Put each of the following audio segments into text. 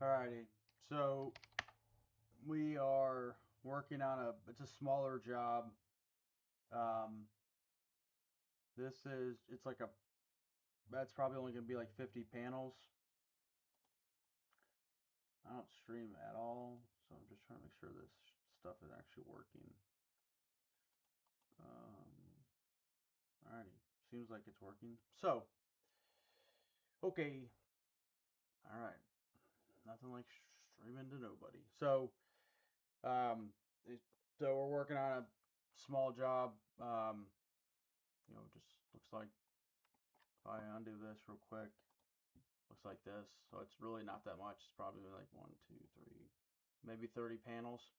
Alrighty, so we are working on it's a smaller job. Um, it's like that's probably only going to be like 50 panels. I don't stream at all, so I'm just trying to make sure this stuff is actually working. Alrighty, seems like it's working. So, okay, alright, nothing like streaming to nobody. Um, so we're working on a small job. Just looks like if I undo this real quick, looks like this. So it's really not that much. It's probably like 1, 2, 3, maybe 30 panels.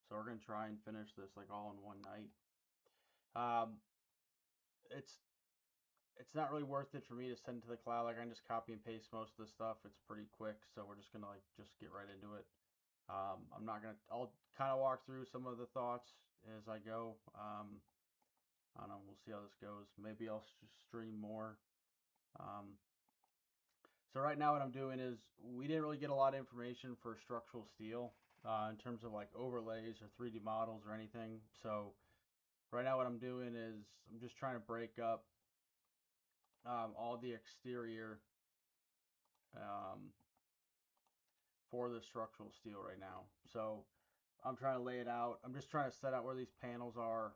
So we're gonna try and finish this like all in one night. Um, it's it's not really worth it for me to send to the cloud. Like I can just copy and paste most of the stuff. It's pretty quick, so we're just gonna just get right into it. I'm not gonna. I'll kind of walk through some of the thoughts as I go. I don't know. We'll see how this goes. Maybe I'll just stream more. Um, so right now what I'm doing is we didn't really get a lot of information for structural steel in terms of like overlays or 3D models or anything. So right now what I'm doing is I'm just trying to break up all the exterior um, for the structural steel right now. So I'm trying to lay it out. I'm just trying to set out where these panels are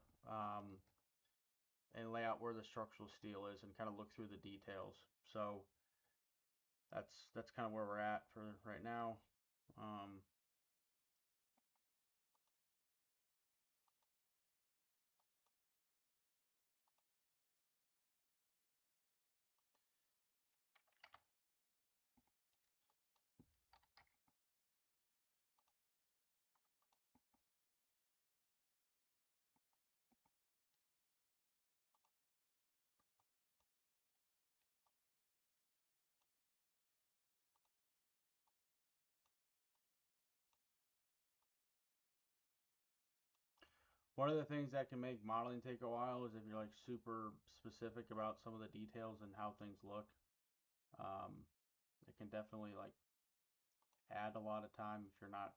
and lay out where the structural steel is and kind of look through the details. So that's kind of where we're at for right now. One of the things that can make modeling take a while is if you're like super specific about some of the details and how things look. Um, it can definitely like add a lot of time if you're not,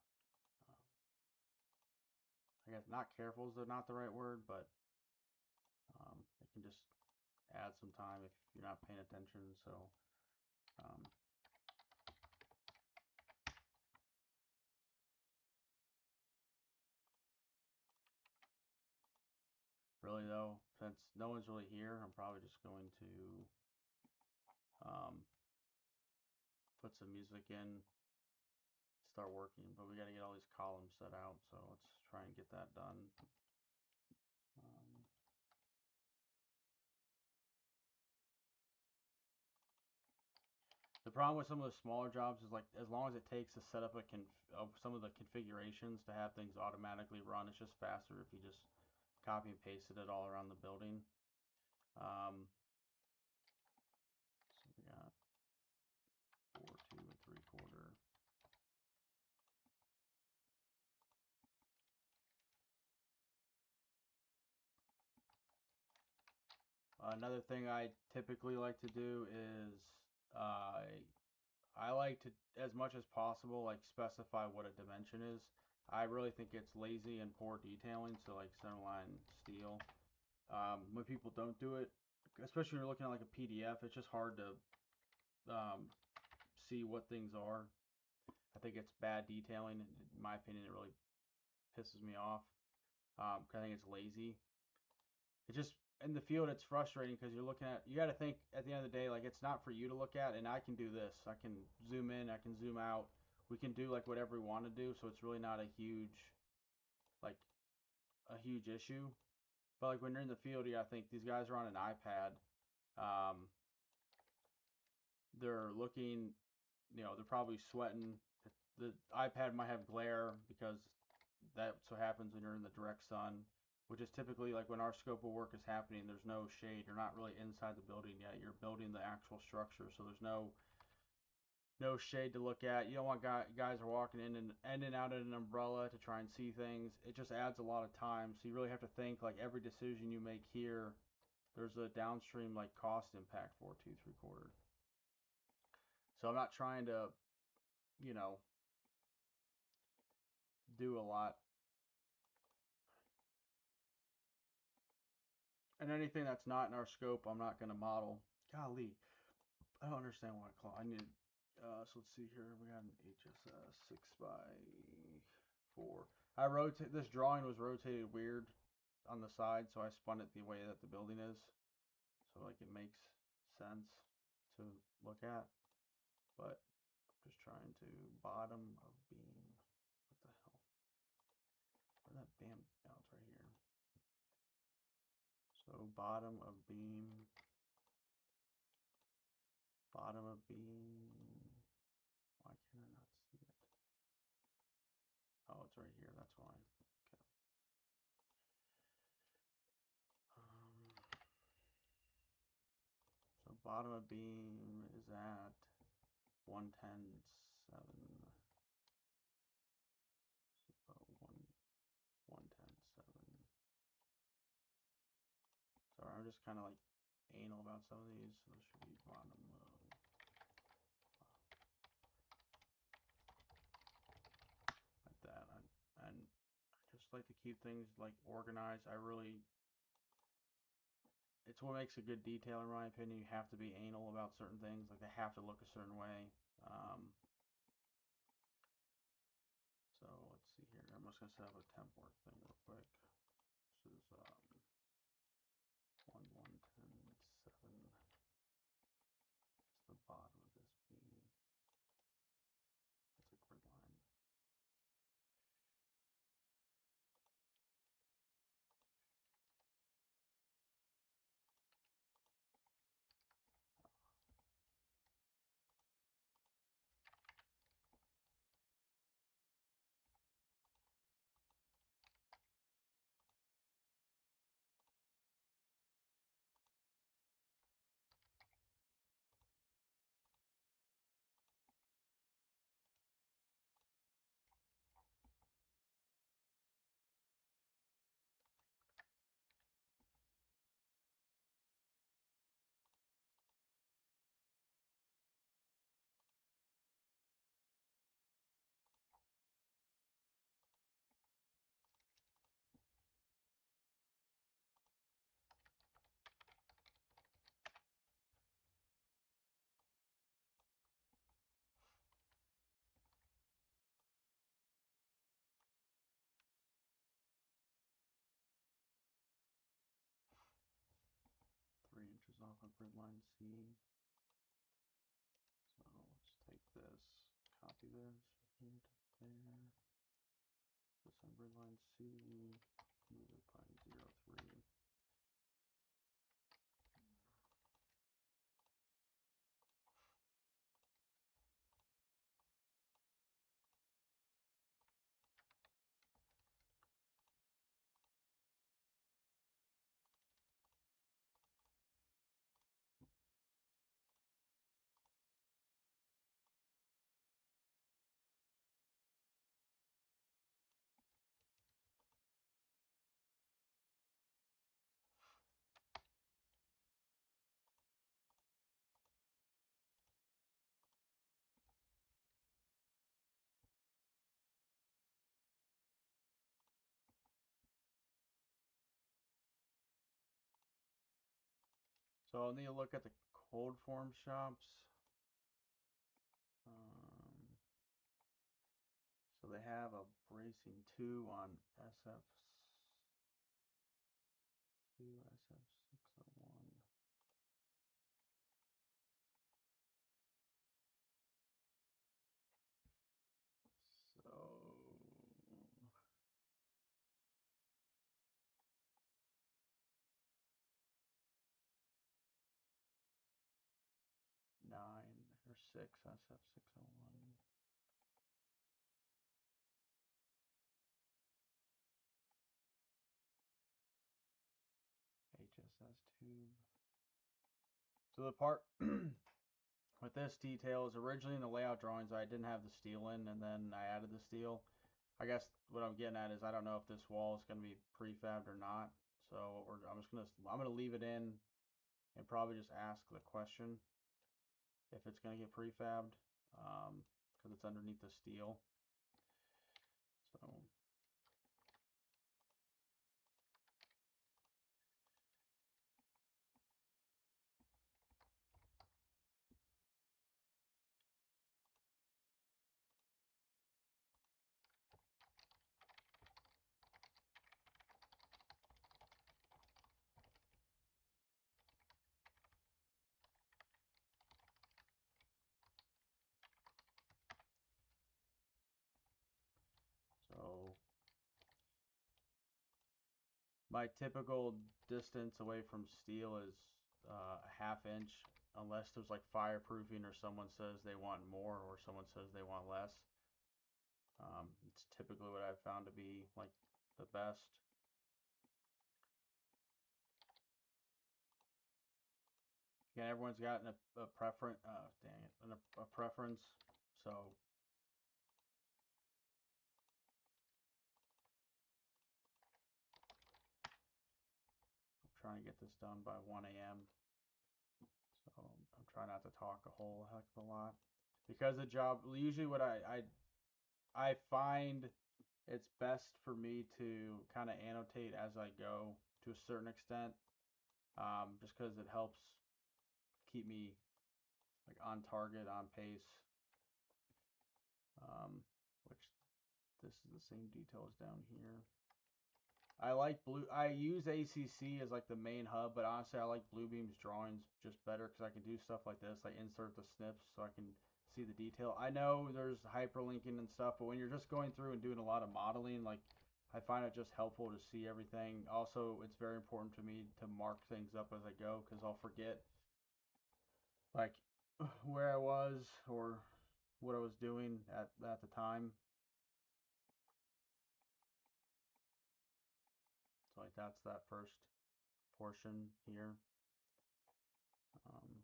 I guess not careful is not the right word, but it can just add some time if you're not paying attention. So um, really though, since no one's really here, I'm probably just going to um, put some music in, start working, but we got to get all these columns set out, so let's try and get that done. Um, the problem with some of the smaller jobs is like as long as it takes to set up some of the configurations to have things automatically run, it's just faster if you just copy and pasted it all around the building. So we got 4, 2 3/4. Another thing I typically like to do is uh, I like to, as much as possible, like specify what a dimension is. I really think it's lazy and poor detailing. So like centerline steel. When people don't do it, especially when you're looking at like a PDF, it's just hard to see what things are. I think it's bad detailing. In my opinion, it really pisses me off. Cause I think it's lazy. It just in the field it's frustrating because you got to think at the end of the day like it's not for you to look at, and I can do this. I can zoom in, I can zoom out. We can do like whatever we want to do, so it's really not like a huge issue. But like when you're in the field, you got to think these guys are on an iPad. Um, they're looking, they're probably sweating. The iPad might have glare because that so happens when you're in the direct sun, which is typically like when our scope of work is happening, there's no shade. You're not really inside the building yet. You're building the actual structure, so there's no shade to look at. You don't want guys are walking in and out in an umbrella to try and see things. It just adds a lot of time. So you really have to think like every decision you make here, there's a downstream like cost impact for 2 3/4. So I'm not trying to, you know, do a lot. And anything that's not in our scope, I'm not going to model. Golly, I don't understand what I need. So let's see here. We got an HSS 6x4. I rotate. This drawing was rotated weird on the side, so I spun it the way that the building is, so like it makes sense to look at. But just trying to bottom of beam. What the hell? Where that bam? Oh, it's right here. So bottom of beam. Bottom of beam. Why can I not see it? Oh, it's right here. That's why. Okay. So bottom of beam is at 110.7. So 110.7. Sorry, I'm just kind of like anal about some of these. So this should be bottom of. Like that. And I just like to keep things like organized. It's what makes a good detail in my opinion. You have to be anal about certain things. Like they have to look a certain way. So let's see here. I'm just gonna set up a temp work thing real quick. This is 110.7. It's the bottom of this beam. That's a grid line. Three inches off of grid line C. So let's take this, copy this from here to there. This on grid line C, move it by 0.03. So I'll need to look at the cold form shops. So they have a bracing 2 on SF2, SF601. So 9 or 6 SF601. HSS tube. So the part with this detail is originally in the layout drawings I didn't have the steel in, and then I added the steel. I guess what I'm getting at is I don't know if this wall is going to be prefabbed or not. So I'm gonna leave it in and probably just ask the question if it's going to get prefabbed because it's underneath the steel. So So my typical distance away from steel is a half inch, unless there's like fireproofing or someone says they want more or someone says they want less. It's typically what I've found to be like the best. Again, everyone's got a preference. Dang it, a preference. So I'm trying to get this done by 1 a.m. So I'm trying not to talk a whole heck of a lot because the job. Usually, what I find it's best for me to kind of annotate as I go to a certain extent, just because it helps keep me like on target, on pace. Which this is the same details down here. I like blue. I use ACC as like the main hub, but honestly, I like Bluebeam's drawings just better because I can do stuff like this, like insert the snips so I can see the detail. I know there's hyperlinking and stuff, but when you're just going through and doing a lot of modeling, like I find it just helpful to see everything. Also, it's very important to me to mark things up as I go because I'll forget like where I was or what I was doing at the time. So like that's that first portion here. Um,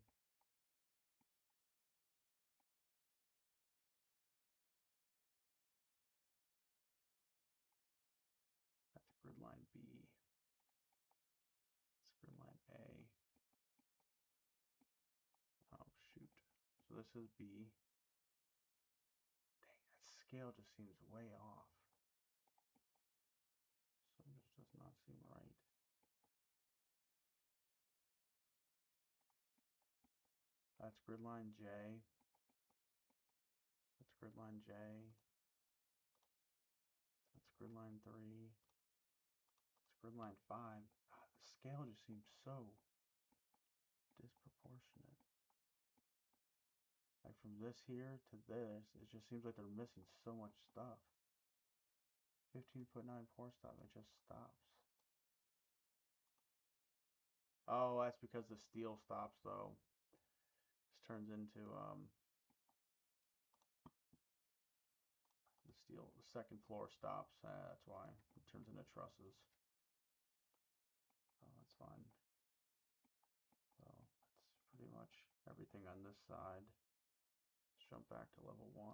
that's grid line B. That's grid line A. Oh shoot. So this is B. Dang, that scale just seems way off. So this does not seem right. That's grid line J. That's grid line J. That's grid line 3. That's grid line 5. Ah, the scale just seems so disproportionate. Like from this here to this, it just seems like they're missing so much stuff. 15'9" pour stop, it just stops. Oh, that's because the steel stops though. This turns into the steel, the second floor stops. That's why it turns into trusses. Oh, that's fine. So that's pretty much everything on this side. Let's jump back to level 1.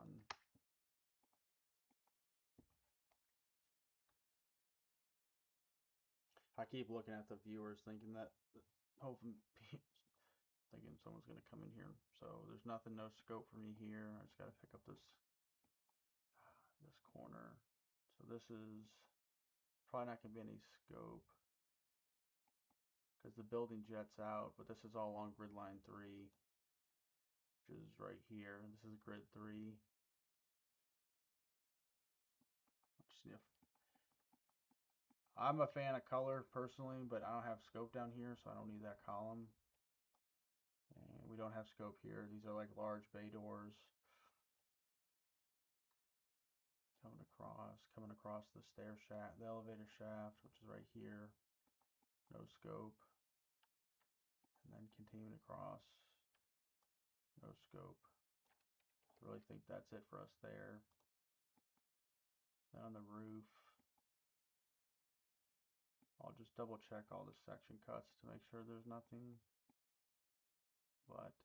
I keep looking at the viewers thinking that, hoping, thinking someone's going to come in here. So there's nothing, no scope for me here. I just got to pick up this corner. So this is probably not going to be any scope because the building jets out, but this is all on grid line 3, which is right here. This is grid 3. Just need a I'm a fan of color personally, but I don't have scope down here, so I don't need that column. And we don't have scope here. These are like large bay doors. Coming across the stair shaft, the elevator shaft, which is right here. No scope. And then continuing across. No scope. I really think that's it for us there. Then on the roof, I'll just double check all the section cuts to make sure there's nothing, but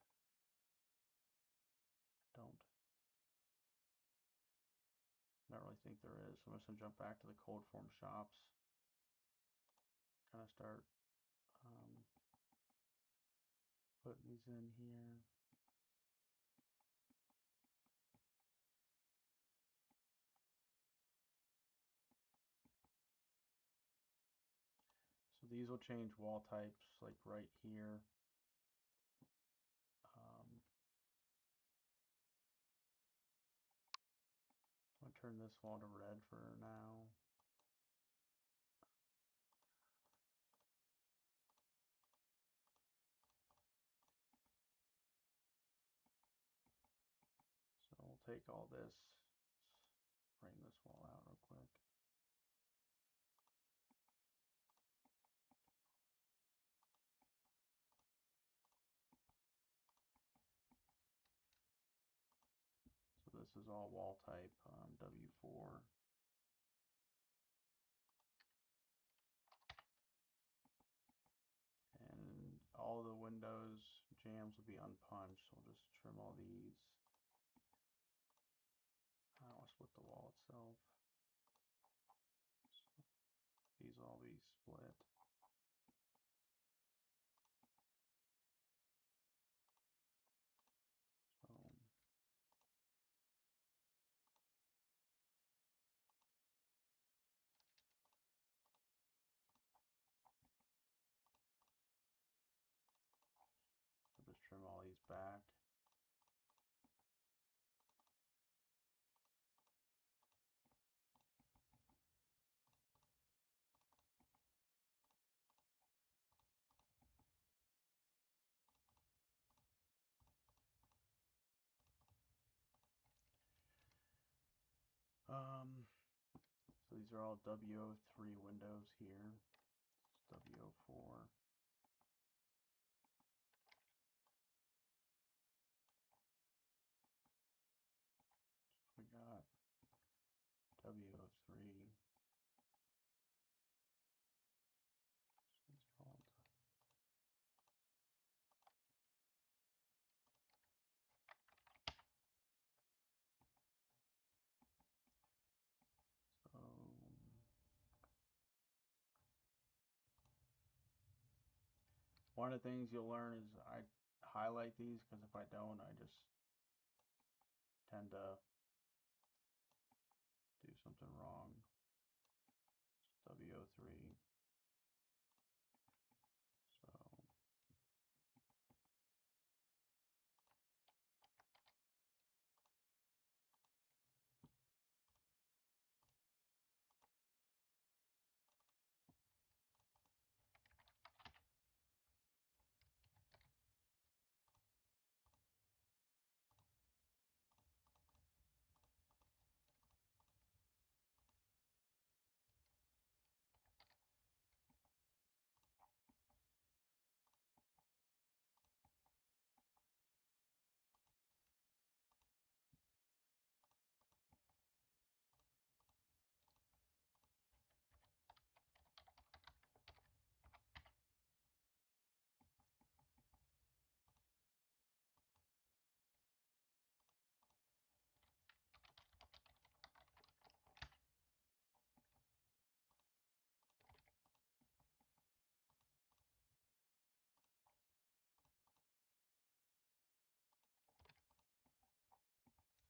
I don't really think there is. So I'm just gonna jump back to the cold form shops. Kind of start putting these in here. these will change wall types like right here. I'll turn this wall to red for now. So we'll take all this, bring this wall out real quick. So this is all wall type W4. And all the windows jams will be unpunched. So we'll just trim all these. I don't want to split the wall itself. So these will all be split. So I'll just trim all these back. So these are all W03 windows here. This is W04. We got W03. These are all so one of the things you'll learn is I highlight these because if I don't, I just tend to do something wrong. W03.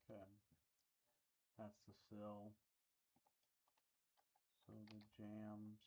So okay, that's the sill. So the jams.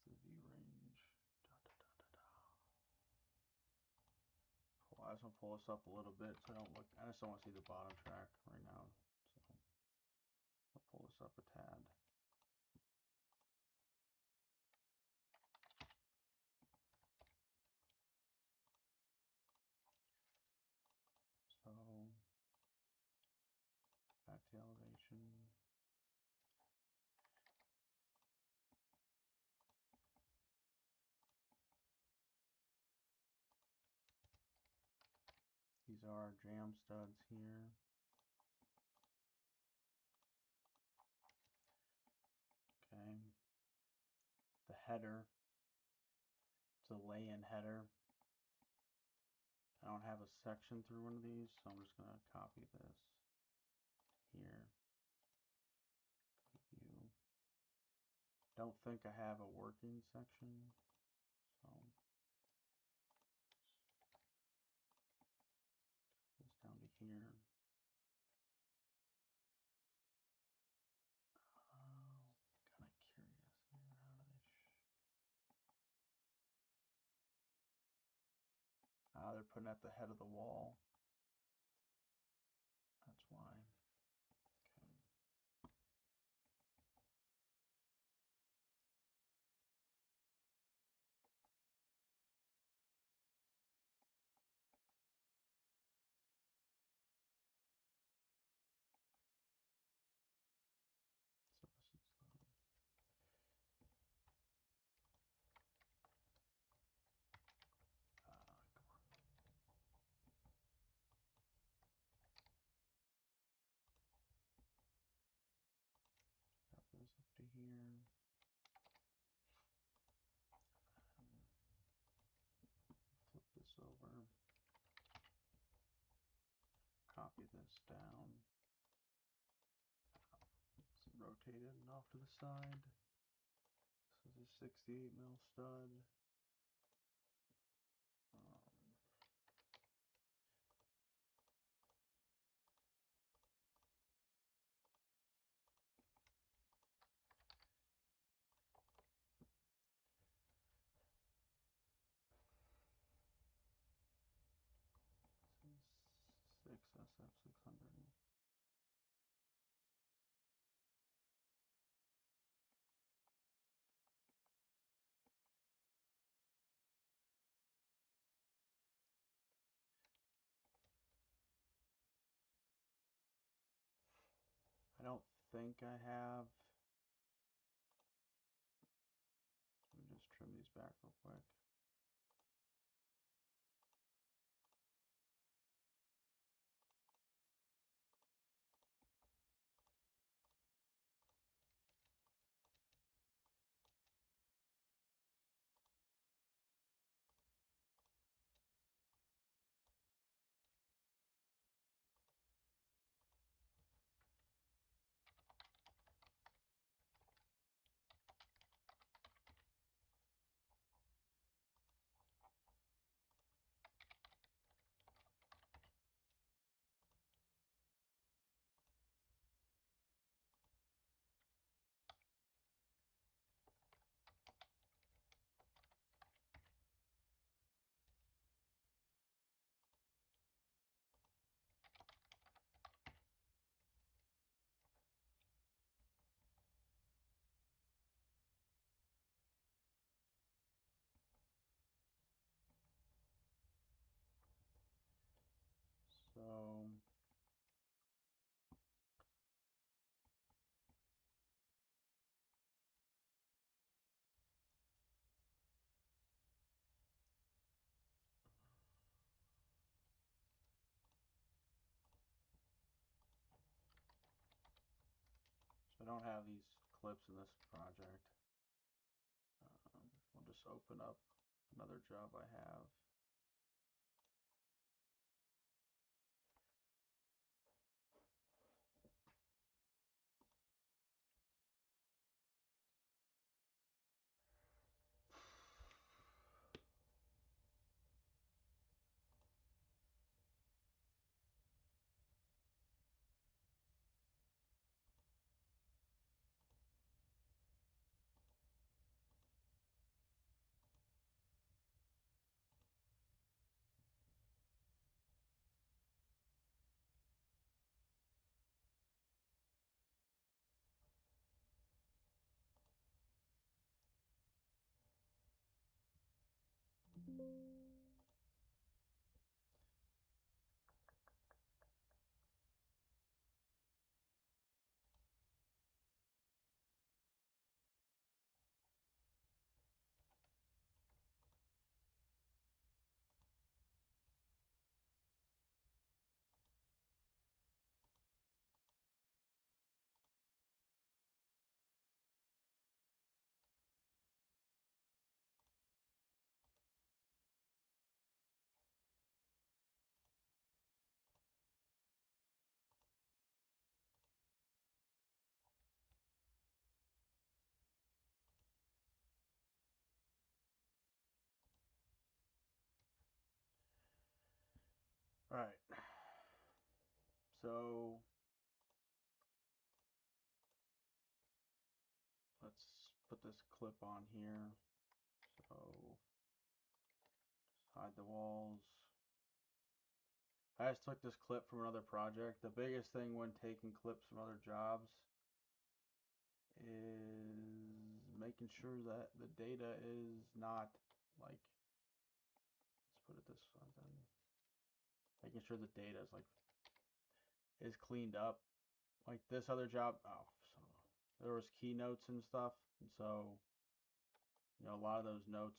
The V range. I just want to pull this up a little bit so I don't look. I just don't want to see the bottom track right now. So I'll pull this up a tad. So section. These are our jam studs here. Okay. The header. It's a lay-in header. I don't have a section through one of these, so I'm just going to copy this here. View. Don't think I have a working section, so this down to here. Kind of curious here. How do they? They're putting at the head of the wall. That's why. Okay. So this is got this up to here. Flip this over. Copy this down. Rotate it off to the side. So this is 68 mil stud. This is 6 SF600. I don't think I have. Let me just trim these back real quick. So I don't have these clips in this project. We'll just open up another job I have. All right. So let's put this clip on here. So hide the walls. I just took this clip from another project. The biggest thing when taking clips from other jobs is making sure that the data is not like, let's put it this way, then making sure the data is like is cleaned up. Like this other job, oh, so there was keynotes and stuff, and so you know a lot of those notes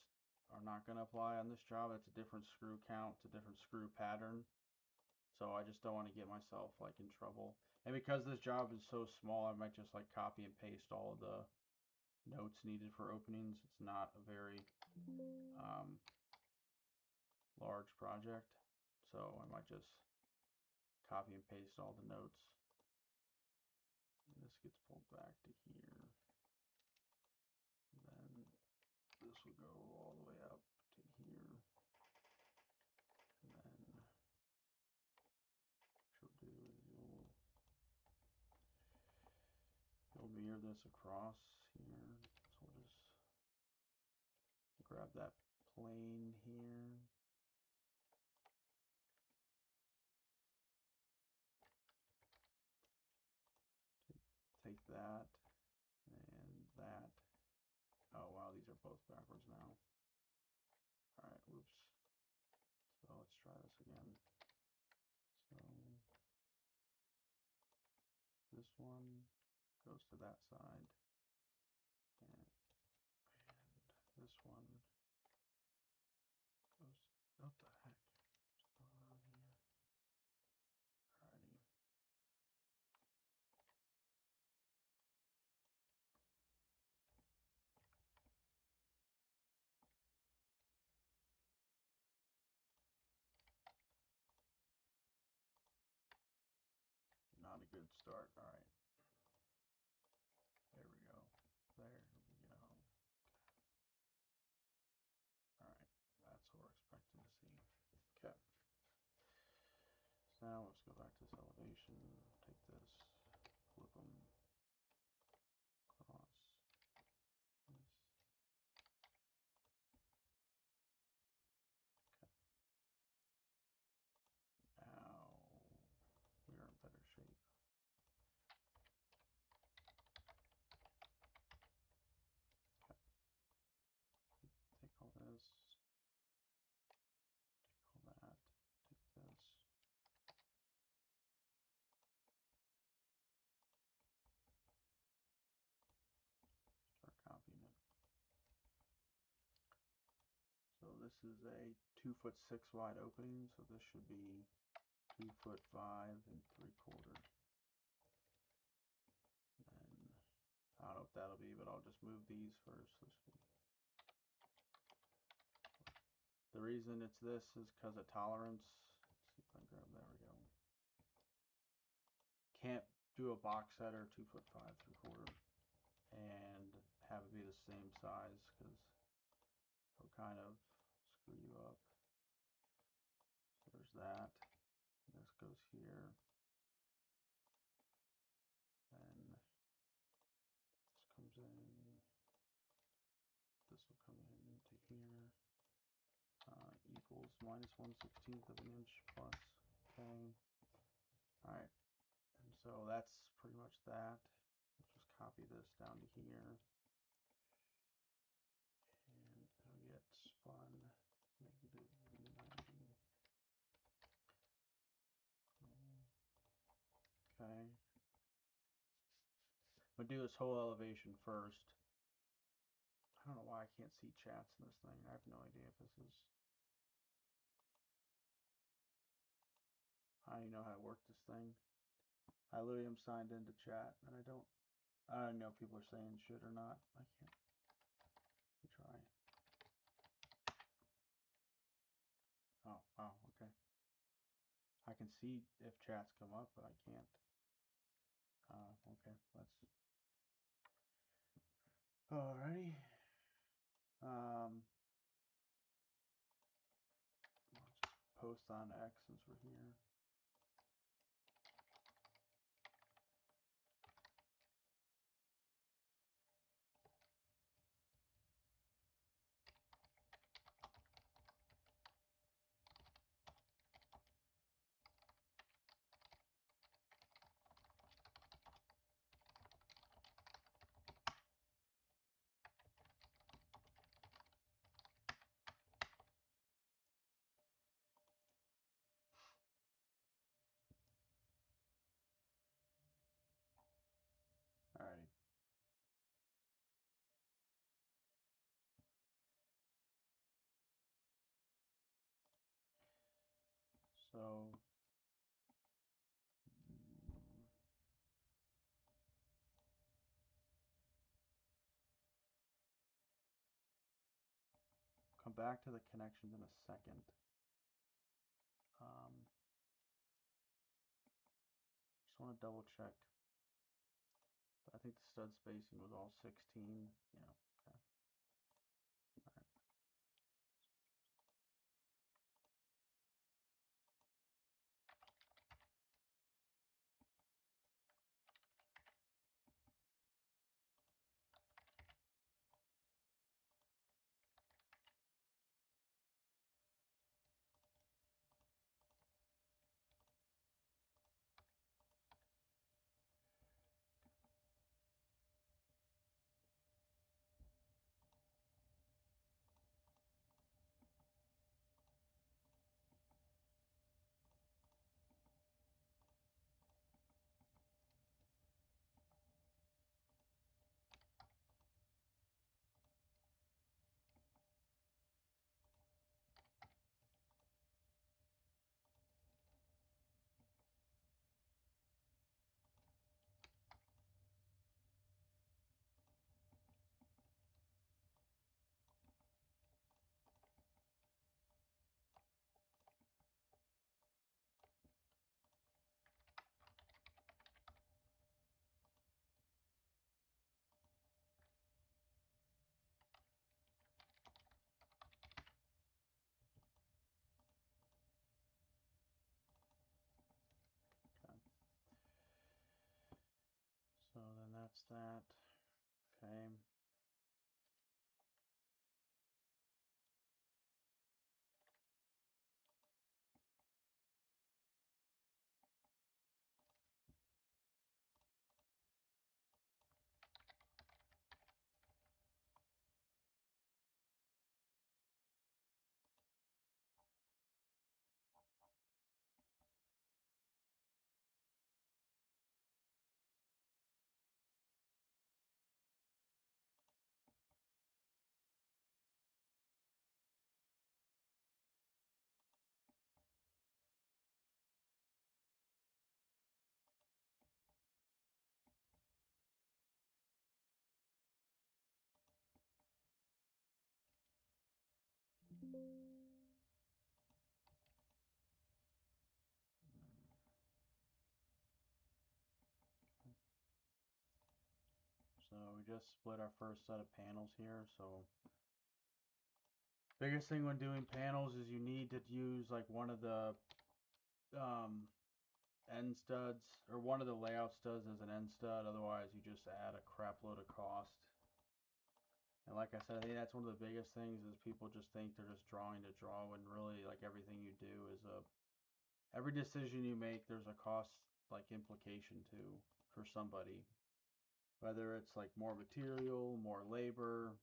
are not going to apply on this job. It's a different screw count, it's a different screw pattern. So I just don't want to get myself like in trouble. And because this job is so small, I might just like copy and paste all of the notes needed for openings. It's not a very large project, so I might just copy and paste all the notes. And this gets pulled back to here. And then this will go all the way up to here. And then what you'll do is you'll mirror this across here. So we'll just grab that plane here. Take that and that. Oh wow, these are both backwards now. Alright, whoops. So let's try this again. So this one goes to that side. And this one goes, what the heck? What's going on here? Alrighty. Not a good start. Alright. There we go. There we go. Alright. That's what we're expecting to see. Okay. So now let's go back to this elevation. Take this, flip them across. This. Now we are in better shape. Okay. Take all this. Take all that. Take this. Start copying it. So this is a 2'6" wide opening, so this should be 2'5" 3/4. And I don't know if that'll be, but I'll just move these first. The reason it's this is because of tolerance. Let's see if I can grab, there we go. Can't do a box setter 2'5" 3/4 and have it be the same size because it'll kind of screw you up. So there's that. And this goes here. Then this comes in. This will come into here. Equals -1/16 of an inch plus. Okay. Alright. And so that's pretty much that. Let's just copy this down to here. And it'll get spun -90. Okay. I'm gonna do this whole elevation first. I don't know why I can't see chats in this thing. I have no idea if this is... I don't even know how to work this thing. I literally am signed into chat and I don't know if people are saying shit or not. I can't. Let me try. Oh, wow, okay. I can see if chats come up, but I can't. Okay, let's... Alrighty. Let's post on X since we're here. So come back to the connections in a second. Just want to double check. I think the stud spacing was all 16. Yeah, okay. All right. Okay. So then that's that. Okay. So we just split our first set of panels here. So biggest thing when doing panels is you need to use like one of the end studs or one of the layout studs as an end stud. Otherwise, you just add a crap load of cost. And like I said, I think that's one of the biggest things is people just think they're just drawing to draw when really like everything you do is every decision you make there's a cost like implication to for somebody. Whether it's like more material, more labor,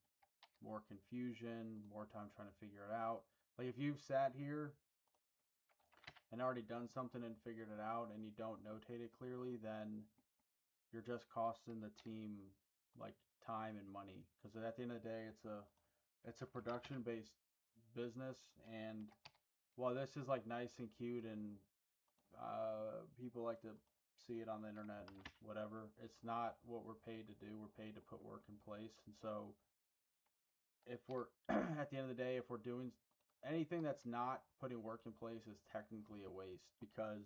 more confusion, more time trying to figure it out. Like if you've sat here and already done something and figured it out and you don't notate it clearly, then you're just costing the team like time and money. Because at the end of the day, it's a production based business, and while this is like nice and cute and people like to see it on the internet and whatever, it's not what we're paid to do. We're paid to put work in place, and so if we're at the end of the day, if we're doing anything that's not putting work in place is technically a waste because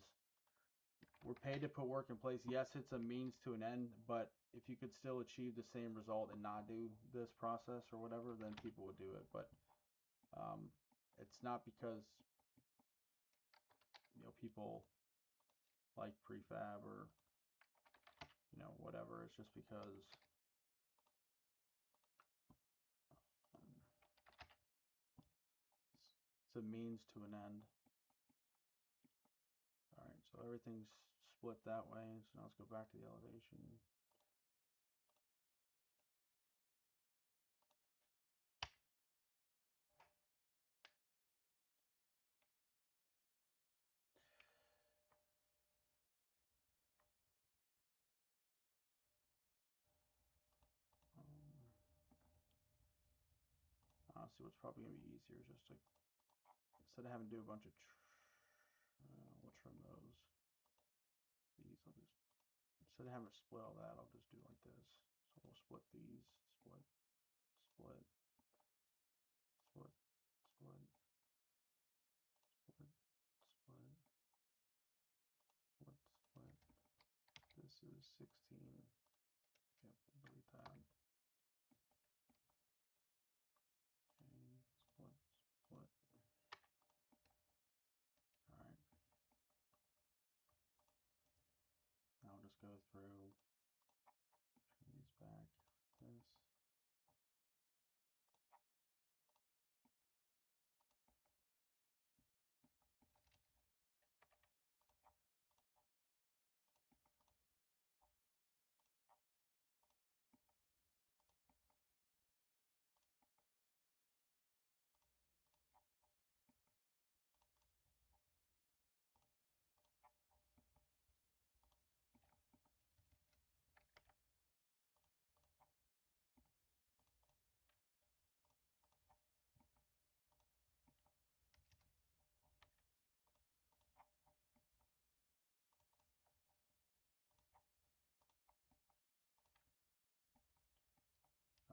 we're paid to put work in place. Yes, it's a means to an end, but if you could still achieve the same result and not do this process or whatever, then people would do it. But it's not because people like prefab or whatever. It's just because it's a means to an end. All right, so everything's split that way. So now let's go back to the elevation. Honestly, what's probably going to be easier is just to, instead of having to do a bunch of, trim those. These I'll just, instead of having to split all that, I'll just do like this. So we'll split these, split, split, split, split, split, split, split, split. This is 16. Yep, delete that. Okay, split, split. Alright. Now I'll just go through, trim these back, this.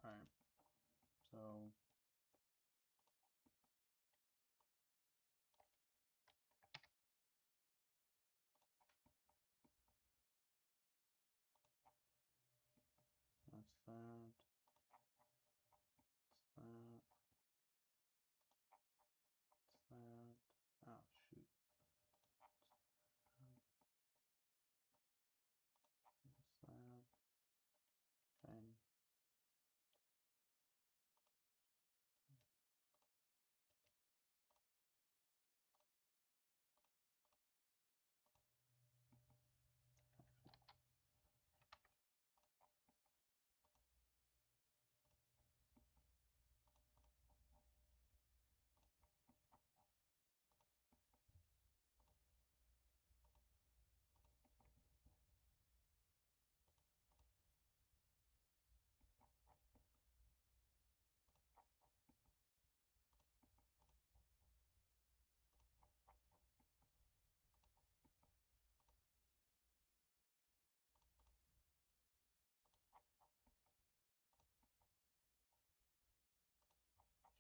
Alright, so that's that. That's that. That's that. Oh, shoot. That's that. Okay.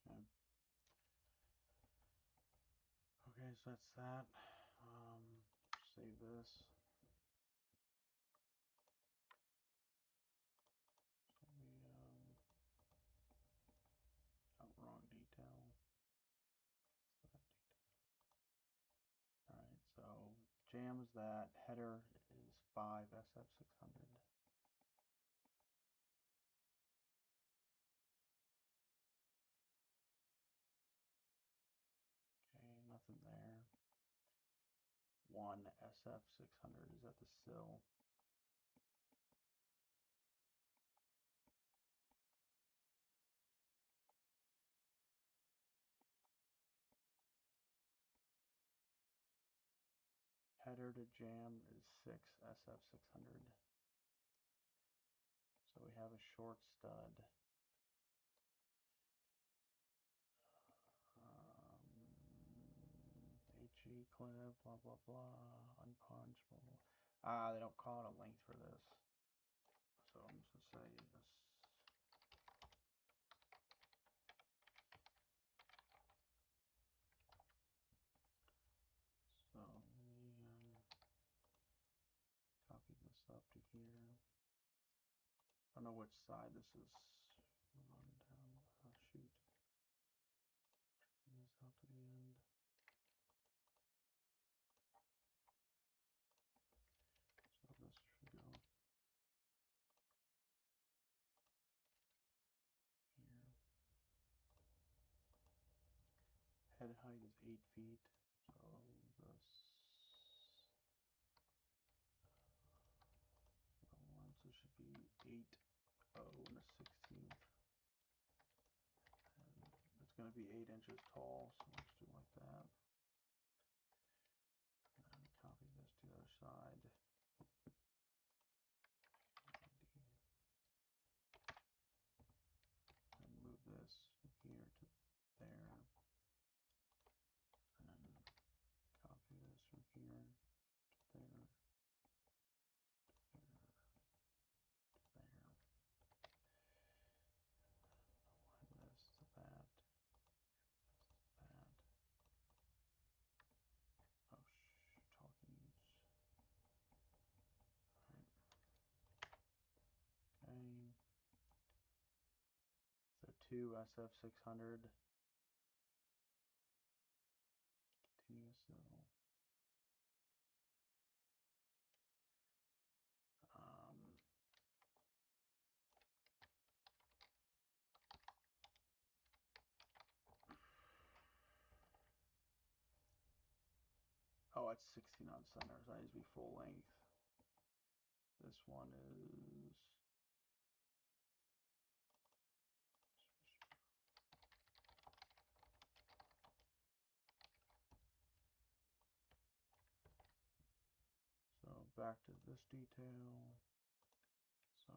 Okay. Okay, so that's that. Save this. So wrong detail. Alright, so jams that header is 5 SF600. Okay, nothing there. 1 SF600 is at the sill. Header to jam is 6 SF600. So we have a short stud. HE clip, blah, blah, blah, unpunched, blah, blah. They don't call it a length for this. So I'm just going to say this. So let me copy this up to here. I don't know which side this is run down. Oh, shoot. Bring this out to the end. So this should go here. Head height is 8 feet. So this one, so it should be 8, 0, and a 16th. And it's going to be 8 inches tall, so let's do like that. And copy this to the other side. And move this from here to there. And copy this from here. 2 SF600. Continue so. Oh, it's 16 on center, so that needs to be full length. This one is so back to this detail. So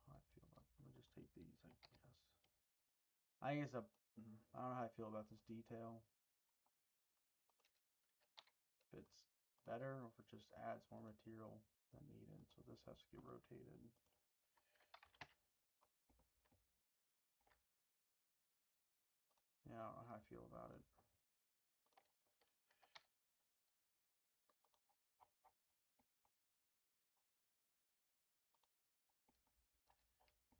how I feel about. Let me just take these, I guess. I think it's a. I don't know how I feel about this detail. If it's better, or if it just adds more material than needed. So this has to get rotated. Yeah, I don't know how I feel about it.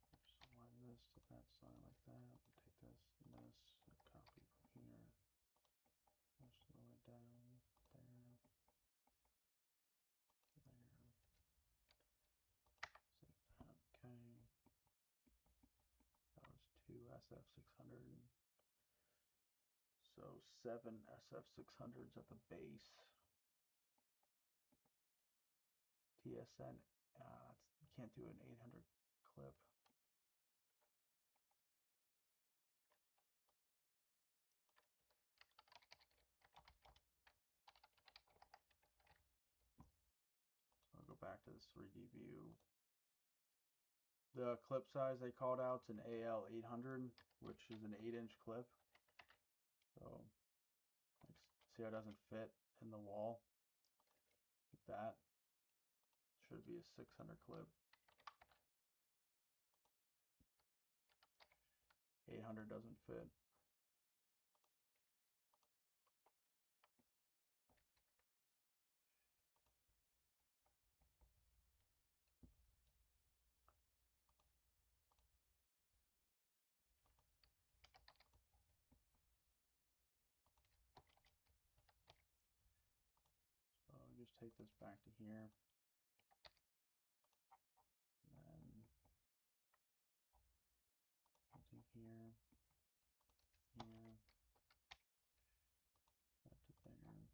Just align this to that side like that. Take this and this, and copy from here. Push the way down there. Okay. That was 2 SF600. So 7 SF600s at the base. TSN, you can't do an 800 clip. So I'll go back to this 3D view. The clip size they called out is an AL 800, which is an 8-inch clip. So see how it doesn't fit in the wall? Like that. Should be a 600 clip. 800 doesn't fit. So just take this back to here. And then something here, here, that to there.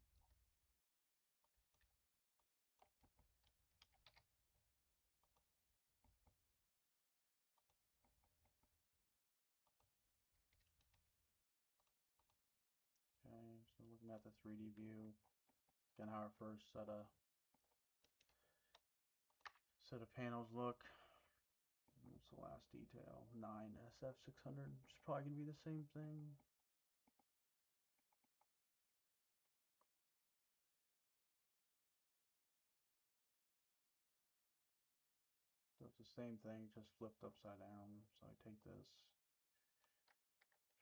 Okay, so looking at the 3D view, again how our first set of panels look. What's the last detail? 9 SF600, which is probably gonna be the same thing. So it's the same thing, just flipped upside down. So I take this,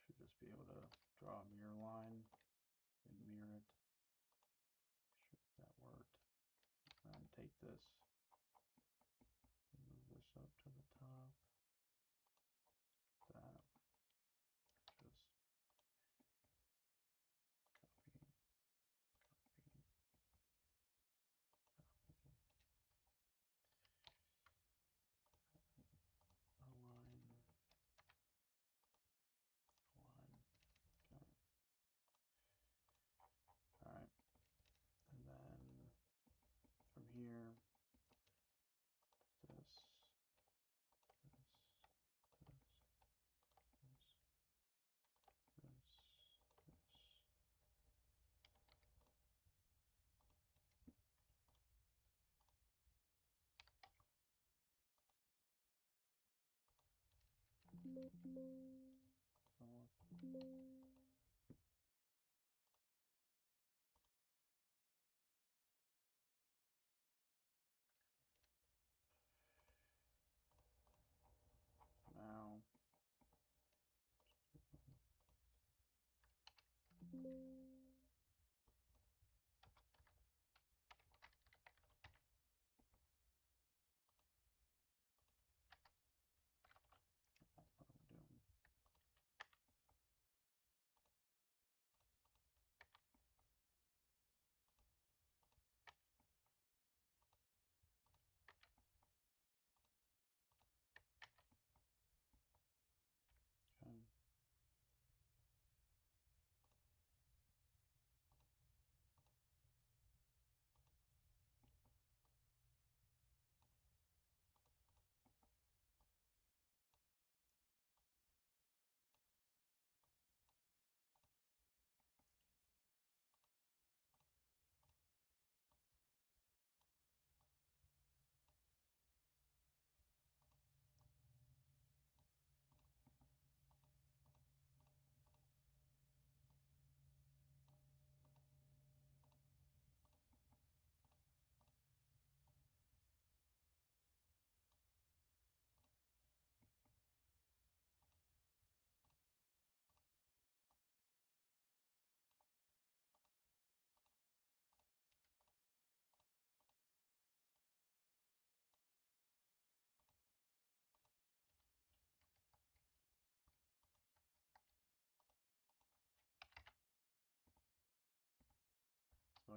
should just be able to draw a mirror line and mirror it. Sure that worked. And take this, move this up to the top. That. Just copy, copy, copy. Align, align. Okay. All right. And then from here, this, this, this, now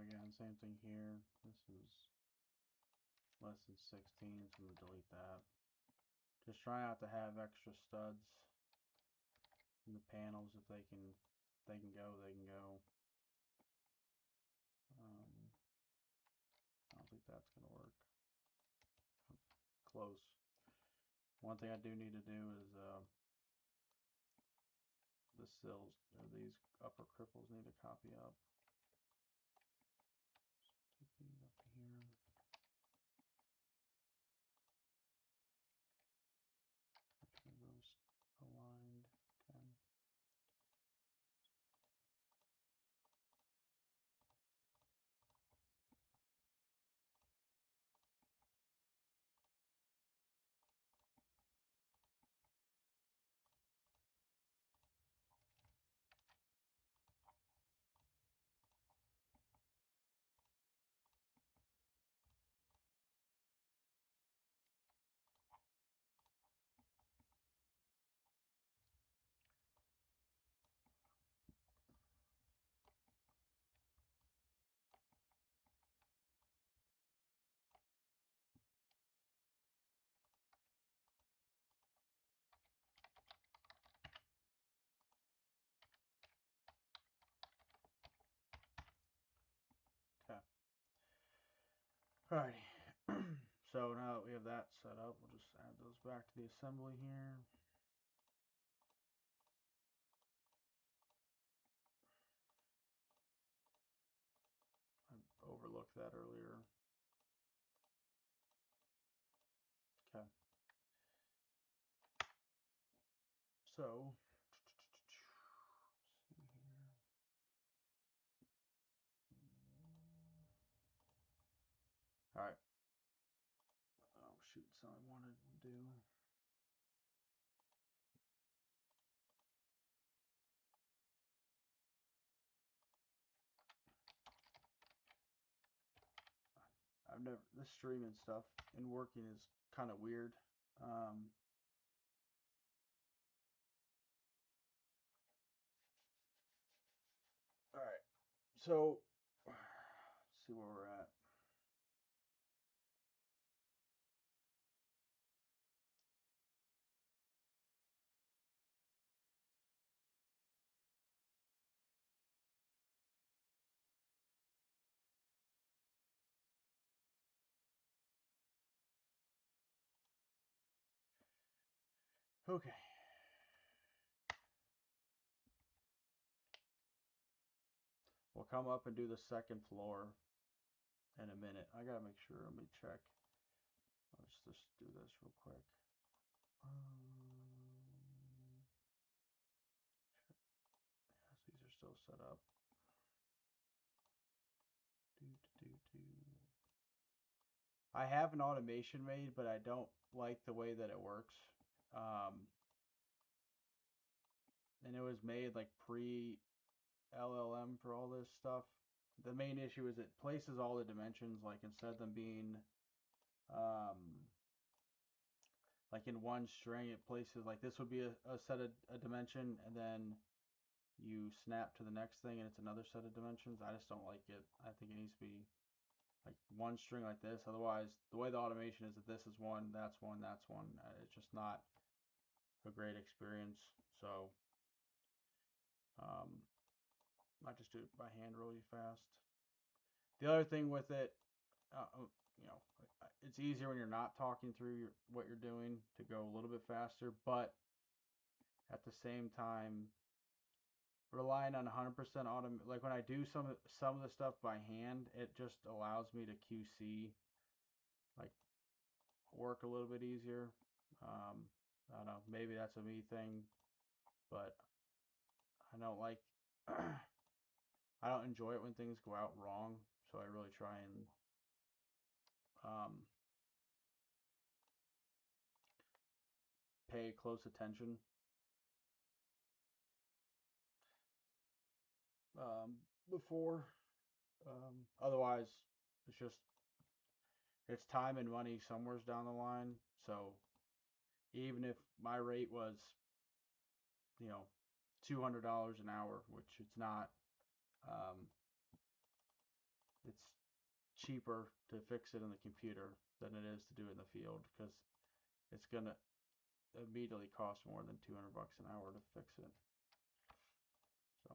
again, same thing here. This is less than 16, so I'm gonna delete that. Just try not to have extra studs in the panels. If they can go, they can go. I don't think that's gonna work. Close. One thing I do need to do is the sills, or these upper cripples need to copy up. Take these up here. Make sure those aligned. Okay. Okay. Alrighty. So now that we have that set up, we'll just add those back to the assembly here. I overlooked that earlier. Okay. So, see here. All right. Oh shoot! So I wanted to do. I've never this streaming stuff and working is kind of weird. All right. So let's see where we're at. Okay. We'll come up and do the second floor in a minute. I gotta make sure. Let me check. Let's just do this real quick. Yes, these are still set up. I have an automation made, but I don't like the way that it works. And it was made like pre LLM for all this stuff. The main issue is it places all the dimensions, like instead of them being like in one string, it places like this would be a set of a dimension, and then you snap to the next thing and it's another set of dimensions. I just don't like it. I think it needs to be like one string like this. Otherwise, the way the automation is that this is one, that's one, that's one. It's just not a great experience. So I just do it by hand really fast. The other thing with it, you know, it's easier when you're not talking through what you're doing to go a little bit faster, but at the same time, relying on 100% like when I do some of the stuff by hand, it just allows me to QC like work a little bit easier. I don't know, maybe that's a me thing, but I don't like I don't enjoy it when things go out wrong, so I really try and pay close attention. Before. Otherwise, it's just it's time and money somewhere's down the line. So even if my rate was, $200 an hour, which it's not, um, cheaper to fix it in the computer than it is to do it in the field, because it's gonna immediately cost more than 200 bucks an hour to fix it. So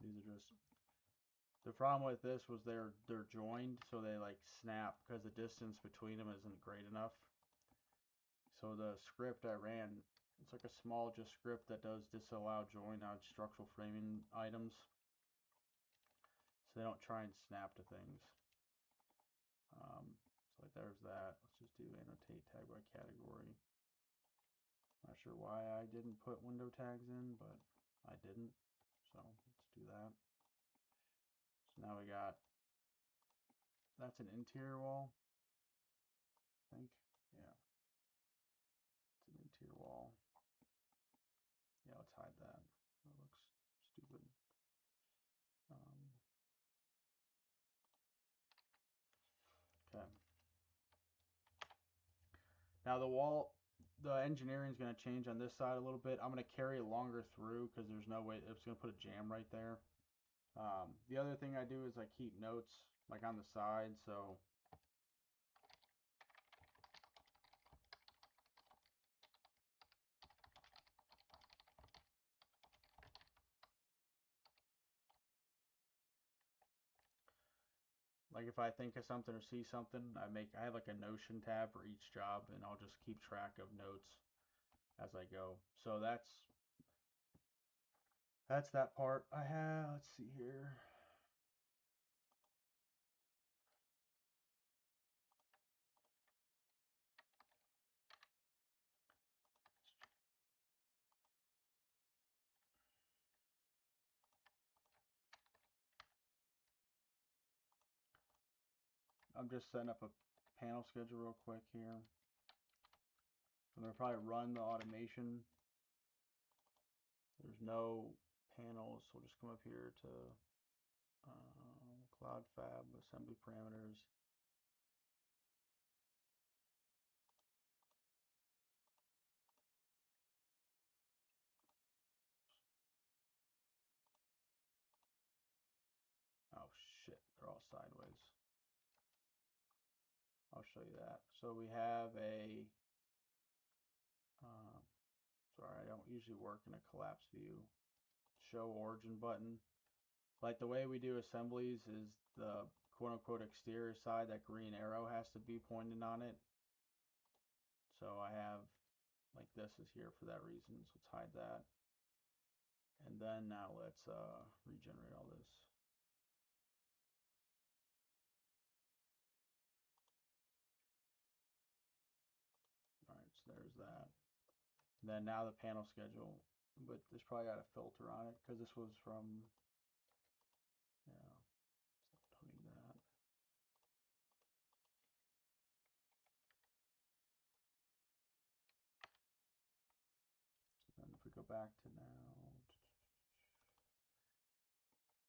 these are just, the problem with this was they're joined, so they like snap because the distance between them isn't great enough. So the script I ran, it's like a small just script that does disallow join on structural framing items, so they don't try and snap to things. So like there's that. Let's just do annotate tag by category. Not sure why I didn't put window tags in, but I didn't. So let's do that. So now we got, that's an interior wall, I think. Yeah. It's an interior wall. Yeah, let's hide that. That looks stupid. Okay. Now the wall, the engineering is going to change on this side a little bit. I'm going to carry it longer through because there's no way, it's going to put a jam right there. The other thing I do is I keep notes like on the side, so like if I think of something or see something, I have like a Notion tab for each job, and I'll just keep track of notes as I go. So that's that part. I have, let's see here. I'm just setting up a panel schedule real quick here. I'm gonna probably run the automation. There's no panels, so we'll just come up here to Cloud Fab assembly parameters. Oh shit, they're all sideways. I'll show you that. So we have a, sorry, I don't usually work in a collapse view. Show origin button. Like the way we do assemblies is the quote unquote exterior side, that green arrow has to be pointed on it. So I have, like this is here for that reason, so let's hide that. And then now let's regenerate all this. All right, so there's that. And then now the panel schedule, but this probably got a filter on it because this was from, yeah, so don't need that. So then if we go back to now,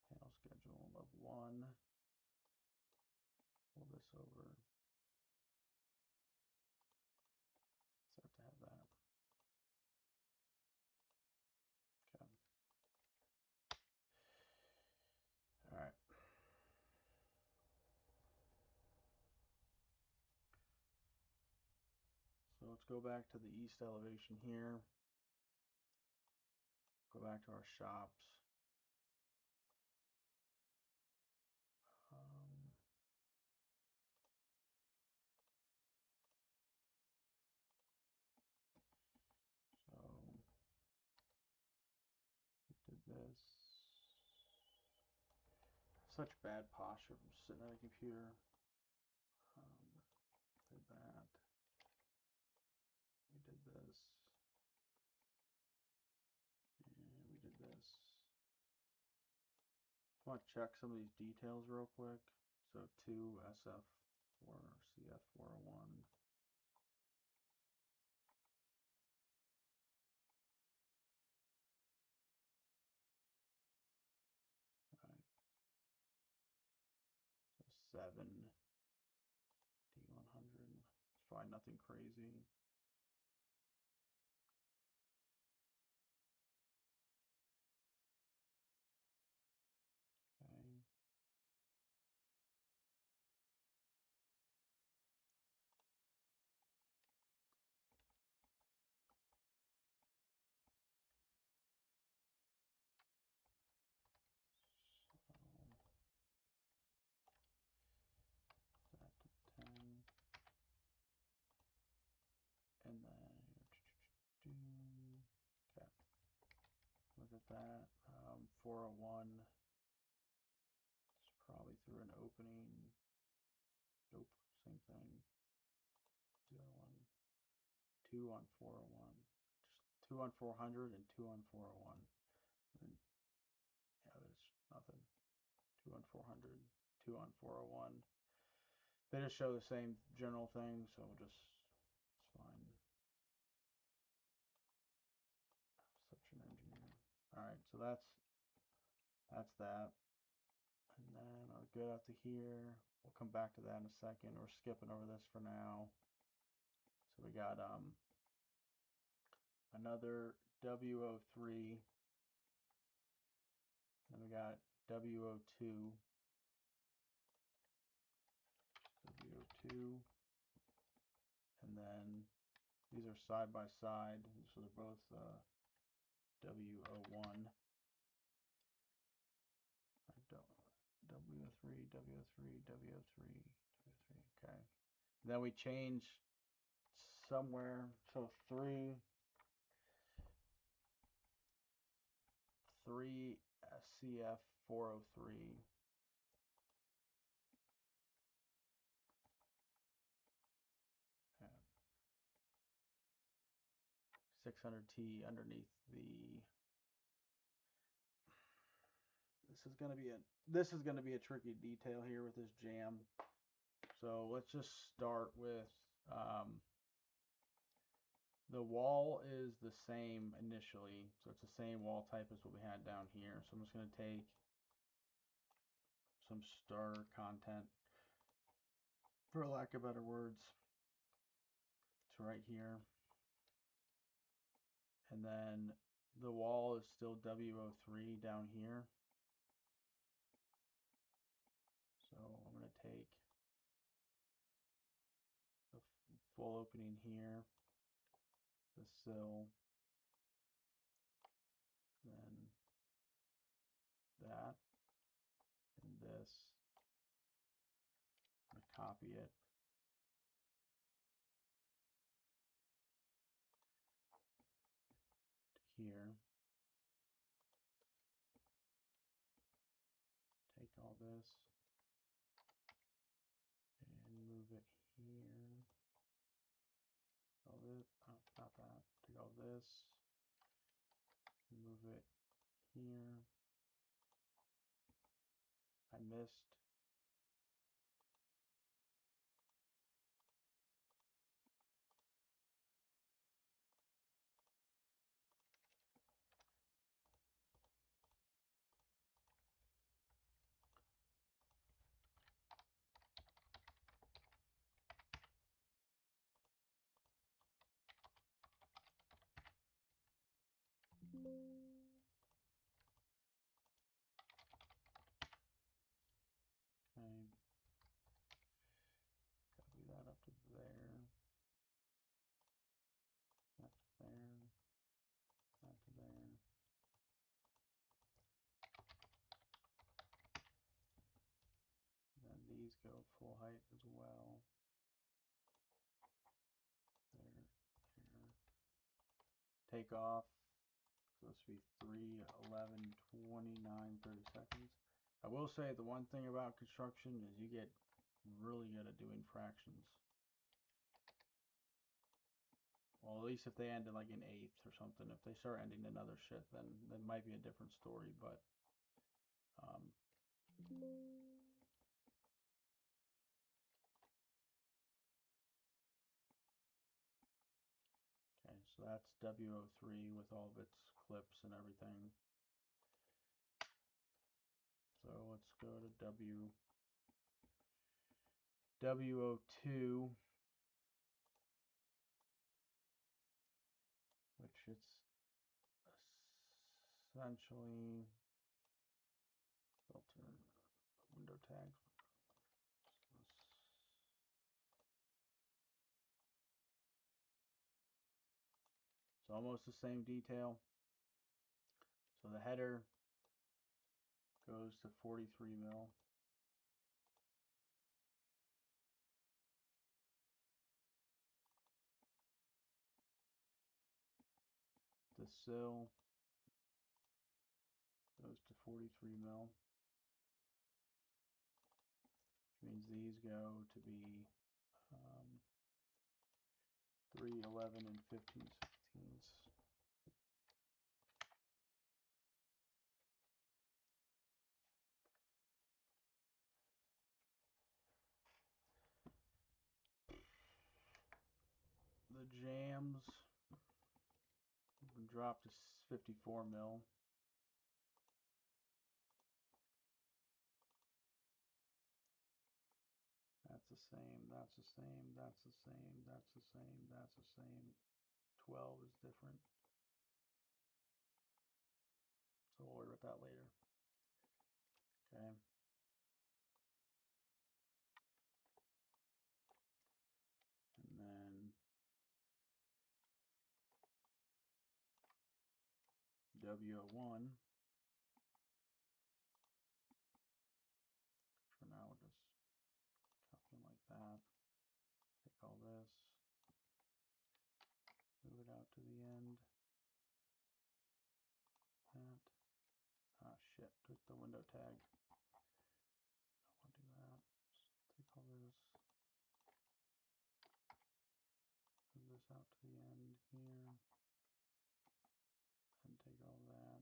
panel schedule of 1, pull this over, start to have that. Okay. All right. So let's go back to the east elevation here. Go back to our shops. So did this. Such bad posture from sitting at a computer. Did that. We did this. And we did this. I want to check some of these details real quick. So 2 SF4 CF401. Right. D100. It's probably nothing crazy. Okay. So that to 10. And then, okay, look at that. 401. It's probably through an opening. Nope, same thing. 0, 1, 2 on 401. Just 2 on 400 and 2 on 401. And yeah, there's nothing. 2 on 400, 2 on 401. They just show the same general thing, so we'll just, it's fine. Such an engineer. All right, so that's that. And then our good up to here. We'll come back to that in a second. We're skipping over this for now. So we got another WO3. Then we got WO2. WO2. And then these are side by side. So they're both WO1. WO3, WO3, WO3, WO3. Okay. Then we change somewhere. So 3 SCF 403. 600T underneath the. This is gonna be a tricky detail here with this jam. So let's just start with the wall is the same initially, so it's the same wall type as what we had down here. So I'm just gonna take some starter content, for lack of better words, to right here. And then the wall is still WO3 down here. So I'm going to take the full opening here, the sill, then that, and this. I'm going to copy it. To here. Take all this and move it here. All this, oh, not that. Take all this, move it here. I missed. Okay. Copy that up to there. That to there. That to there. Then these go full height as well. There, there. Take off. So this will be 3, 11, 29, 30 seconds. I will say the one thing about construction is you get really good at doing fractions. Well, at least if they end in like an eighth or something. If they start ending in other shit, then it might be a different story. But okay, so that's WO3 with all of its clips and everything. So let's go to W02, which it's essentially filter window tags. So almost the same detail. So the header goes to 43 mil. The sill goes to 43 mil. Which means these go to be 3, 11, and 15 16ths. The jams dropped to 54 mil. That's the same, that's the same, that's the same, that's the same, that's the same. 12 is different. So we'll worry about that later. Okay. And then W01. For now, we'll just copy them like that. Take all this, move it out to the end. That. Ah, shit. Took the window tag. Don't want to do that. Just take all this. Move this out to the end here. And take all that.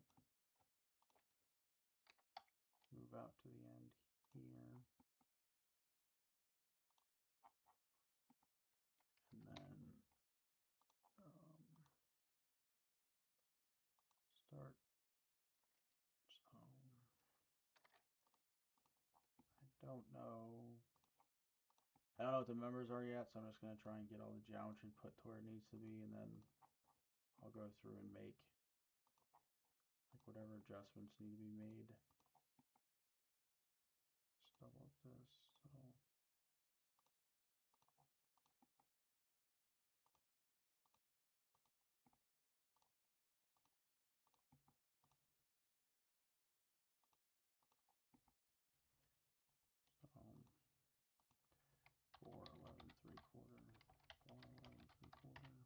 Move out to the end here. And then start. So I don't know. I don't know what the members are yet, so I'm just going to try and get all the geometry put to where it needs to be, and then I'll go through and make like whatever adjustments need to be made. Just double up this. So um, 4, 11, 3/4, 4, 11, 3/4.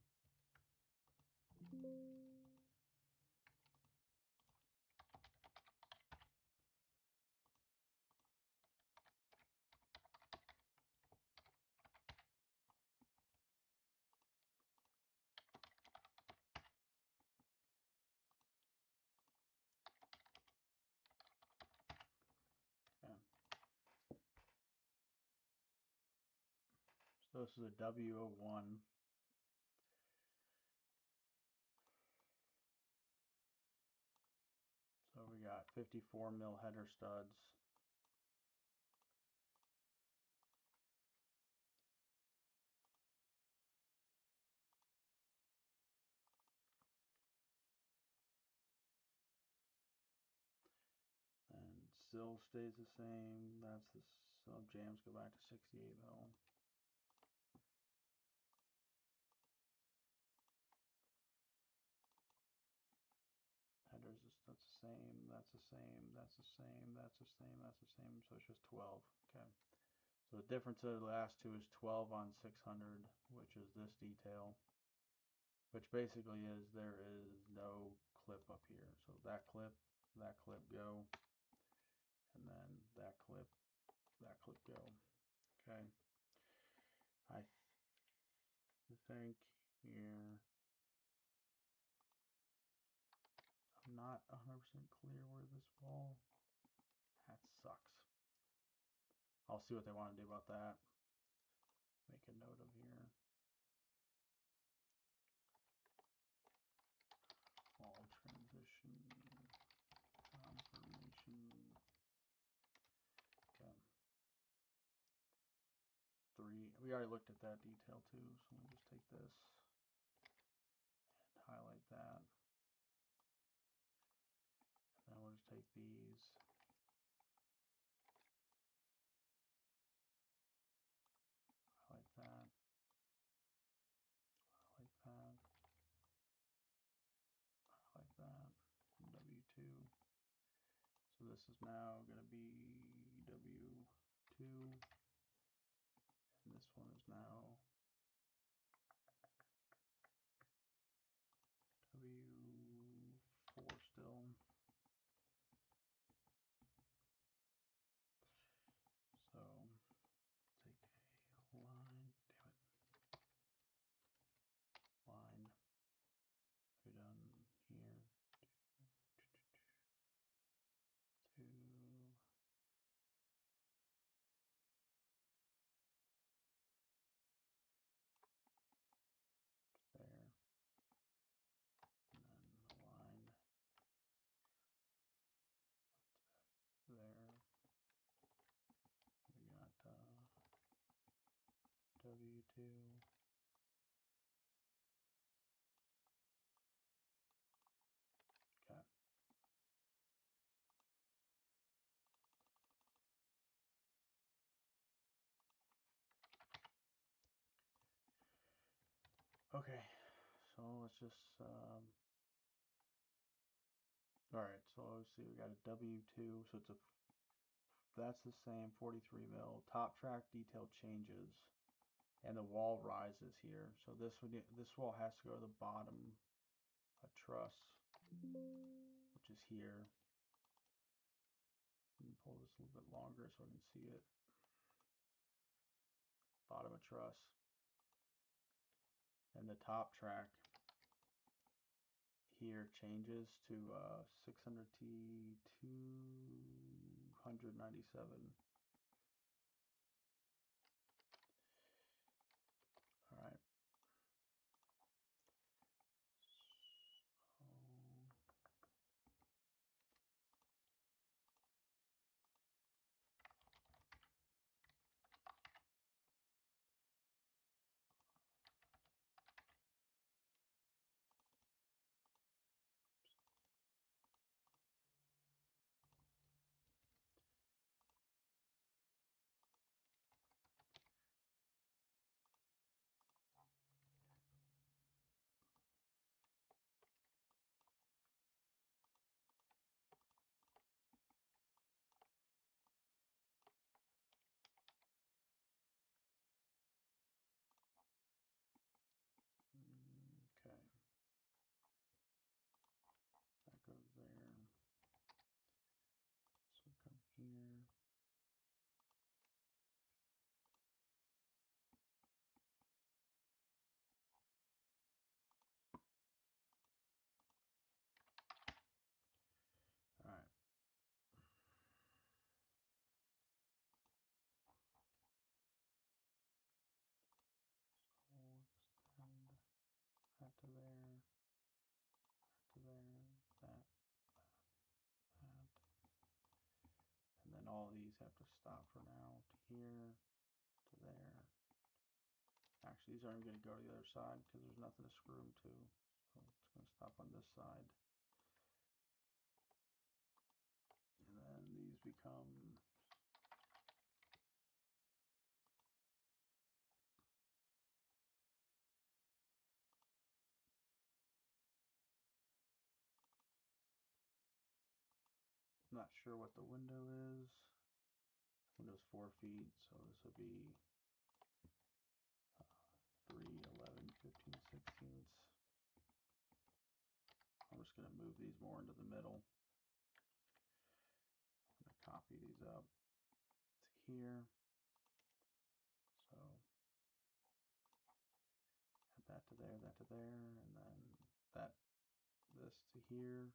Okay. So this is a W01. So we got 54 mil header studs. And sill stays the same. That's the sub jams go back to 68 mil. Headers that's the same. That's the same. That's the same. That's the same. That's the same. So it's just 12. Okay. So the difference of the last two is 12 on 600, which is this detail, which basically is there is no clip up here. So that clip go, and then that clip go. Okay. I think here, I'm not 100% clear where this wall, that sucks. I'll see what they want to do about that. Make a note of here. Wall transition, confirmation. Okay. we already looked at that detail too, so we'll just take this and highlight that. And then we'll just take these, highlight that, highlight that, highlight that, and W2. So this is now going to be W2, and this one is now W4 still. So take a line, damn it, line, go down here, to there, and then a line there. We got W2. Okay. Okay, so let's just all right, so let's see, we got a W2, so that's the same 43 mil. Top track detail changes, and the wall rises here. So this wall has to go to the bottom, a truss, which is here. Let me pull this a little bit longer so I can see it. Bottom of truss, and the top track here changes to 600 T 297. All right. Okay. That goes there. So come here. All right. So we'll extend that to there, that to there, that, that. And then all these have to stop for now to here, to there. Actually, these aren't going to go to the other side because there's nothing to screw them to. So it's going to stop on this side. And then these become not sure what the window is. Window's 4 feet, so this will be 3, 11, 15, 16ths. I'm just going to move these more into the middle. I'm going to copy these up to here. So add that to there, and then this to here,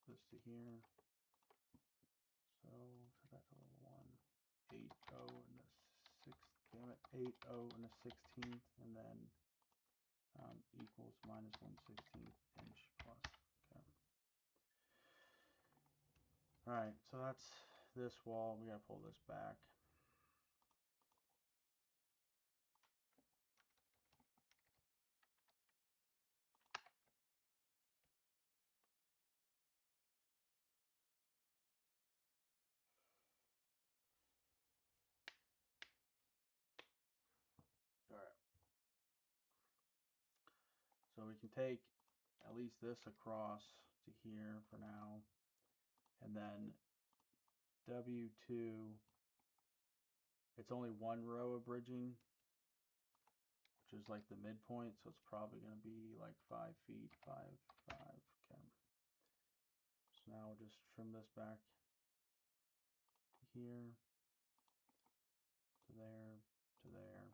this to here. So set that to level 1, 8, 0, and a 6, damn it, 8, 0, and a 16th, and then equals minus 1/16 inch plus. Okay. All right, so that's this wall. We gotta pull this back. can take at least this across to here for now, and then W2, it's only one row of bridging, which is like the midpoint, so it's probably going to be like 5 feet, 5, 5, okay. So now we'll just trim this back to here, to there, to there.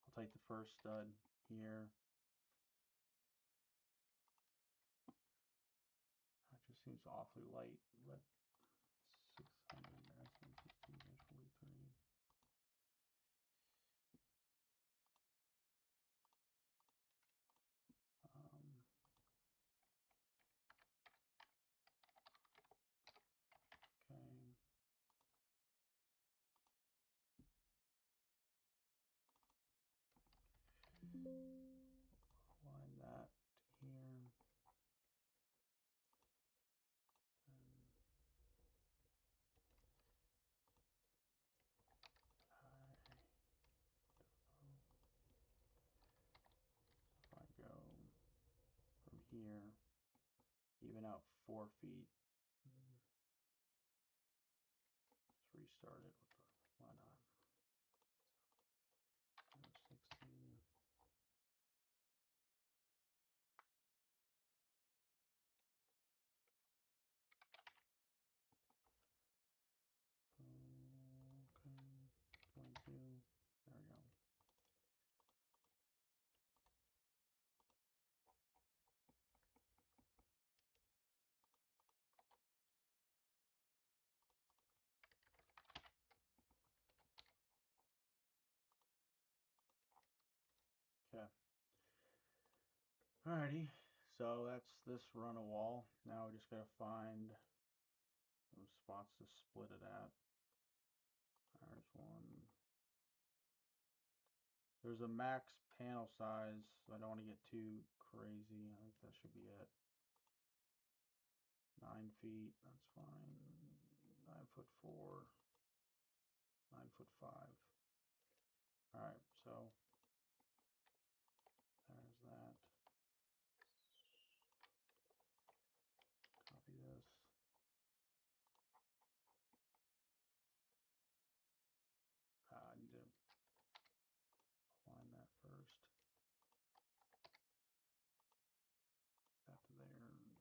I'll take the first stud here. That just seems awfully light, but 600, that's 116-43. Okay. Align that to here. If I go from here, even out 4 feet, let's restart it. Why not? 16. Okay, 22. There we go. Okay. Alrighty. So that's this run of wall. Now we just gotta find some spots to split it at. There's one. There's a max panel size, so I don't want to get too crazy. I think that should be it. 9 feet, that's fine. 9'4", 9'5". Alright, so there's that. Copy this. I need to align that first. That to there.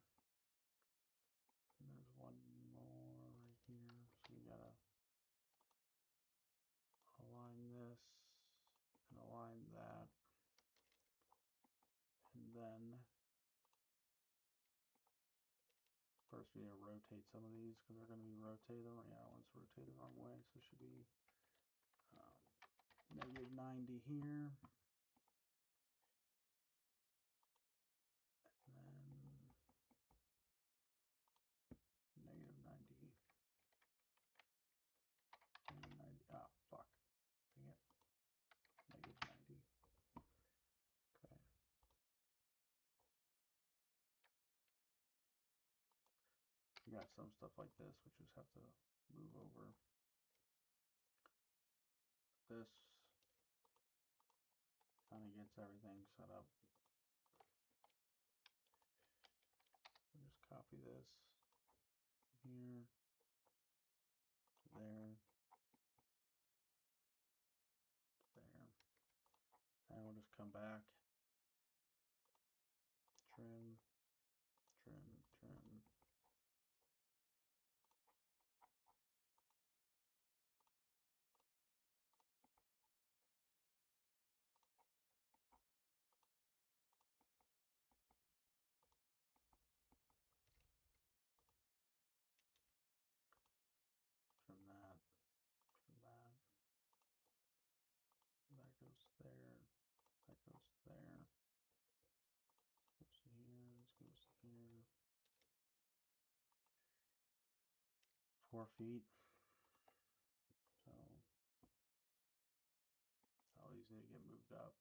And there's one more right here. So we gotta align this and align that. And then first we need to rotate some of these because they're going to be rotated. Yeah, one's rotated the wrong way, so it should be -90 here. And then -90. -90. Ah, fuck. Dang it. -90. Okay. You got some stuff like this, which just have to move over. This kind of gets everything set up. We'll just copy this here, to there, to there. And we'll just come back, trim, trim, trim. Trim that, trim that. That goes there, that goes there. Goes to here, this goes to here. 4 feet. So all these need to get moved up.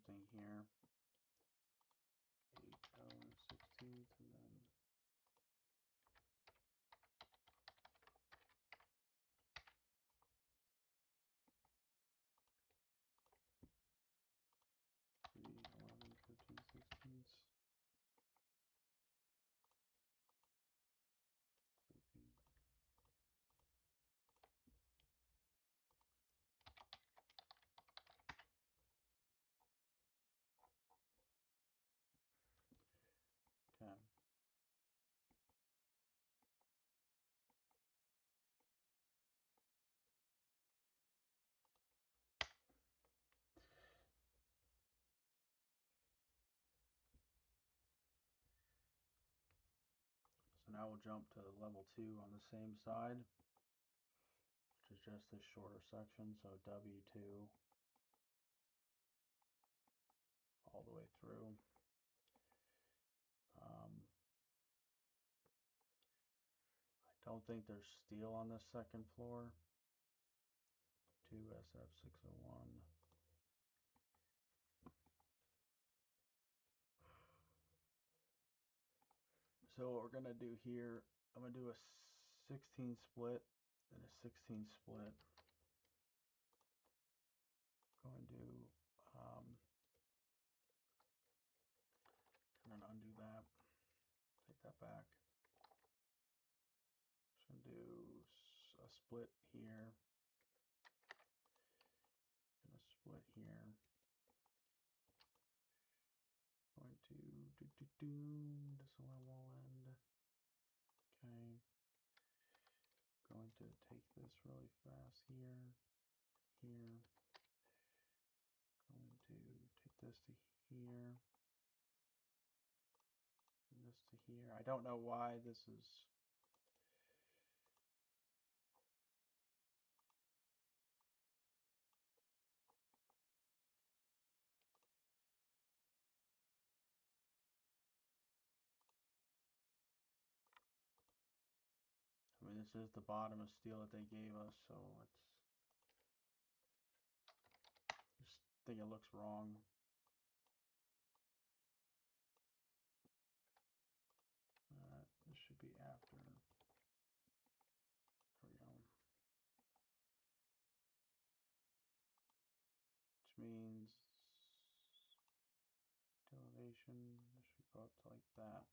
Same thing here. 8 and 16th, and then three, 11, 15, 16ths. Okay. So now we'll jump to level 2 on the same side, which is just this shorter section. So W2 all the way through. I don't think there's steel on this second floor. 2 SF601. So what we're gonna do here, I'm gonna do a 16 split and a 16 split. Going to and then undo that. Take that back. Just gonna do a split here and a split here. Going to this one will end. Okay. Going to take this really fast here, here. Going to take this to here, and this to here. I don't know why this is. I mean, this is the bottom of steel that they gave us, so it's. Just think it looks wrong. This should be after. There we go. Which means elevation. This should go up to like that.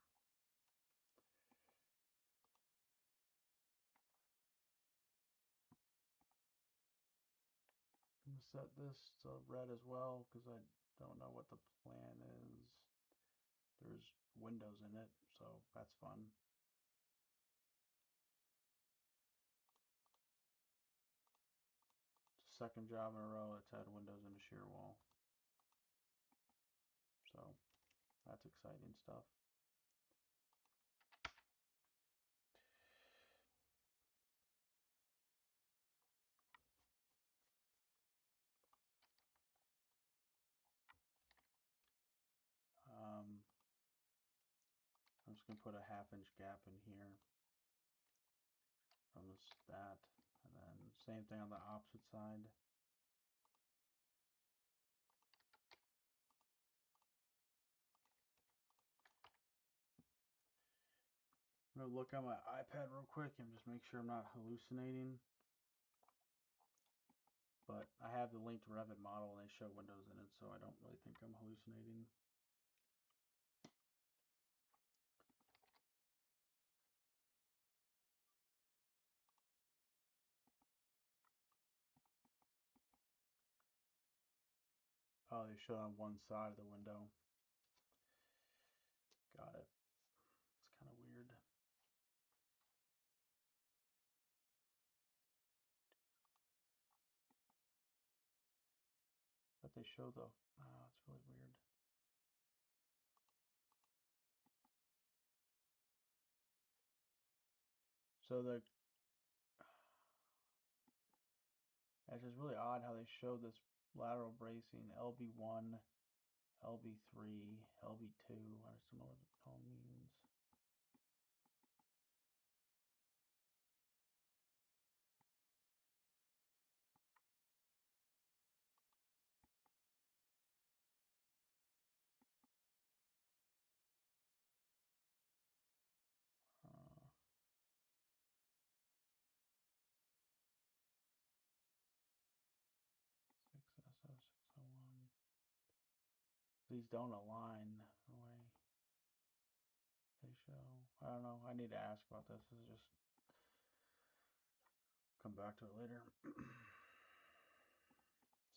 I'm gonna set this to red as well because I don't know what the plan is. There's windows in it, so that's fun. It's the second job in a row that's had windows in a shear wall. So that's exciting stuff. I'm just gonna put a 1/2 inch gap in here from that, and then same thing on the opposite side. I'm gonna look on my iPad real quick and just make sure I'm not hallucinating. But I have the linked Revit model and they show windows in it, so I don't really think I'm hallucinating. Oh, they show on one side of the window. Got it. It's kind of weird. But they show the, oh, it's really weird. So it's just really odd how they show this lateral bracing LB1, LB3, LB2. I just don't know what it all means. these don't align the way they show. I don't know. I need to ask about this. This is just come back to it later.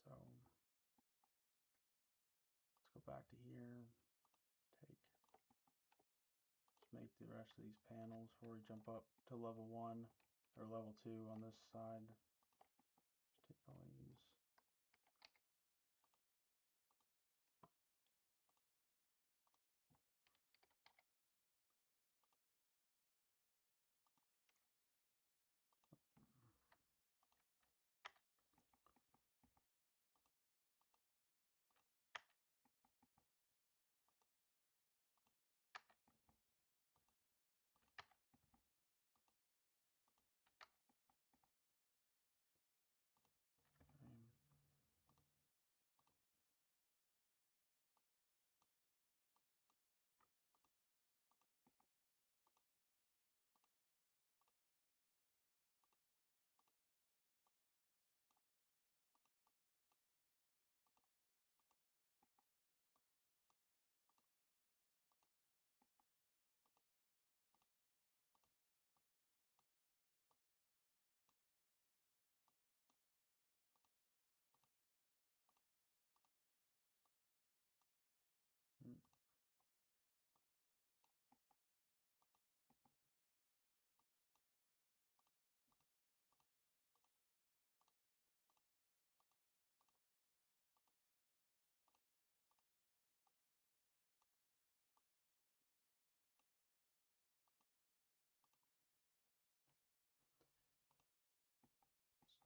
So let's go back to here. Just make the rest of these panels before we jump up to level 1 or level 2 on this side. Just take all these.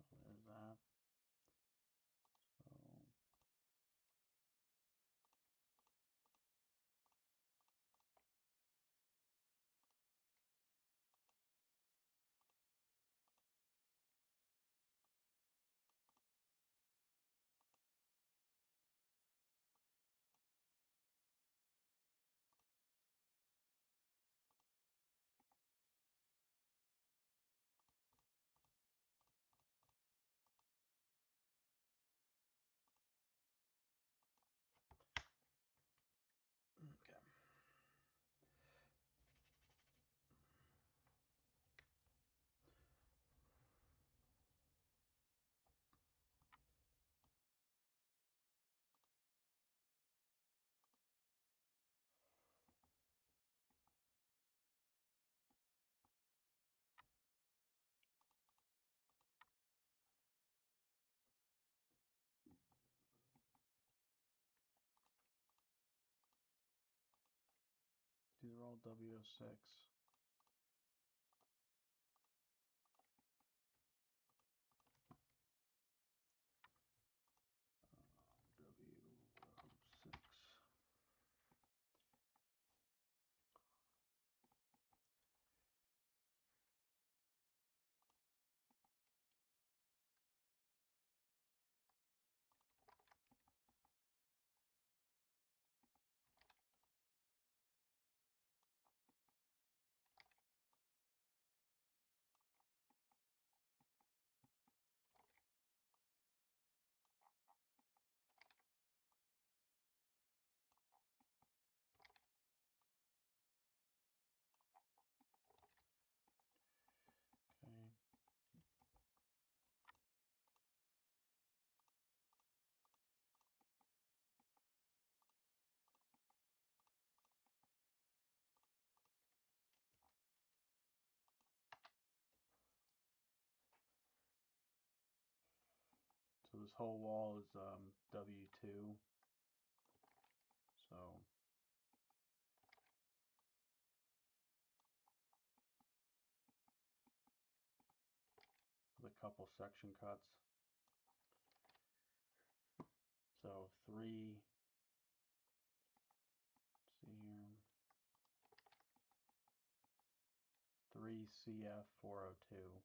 So there's that. Okay. These are all W06. W06. Okay. So this whole wall is W2. So with a couple section cuts. So 3, see here, 3CF402.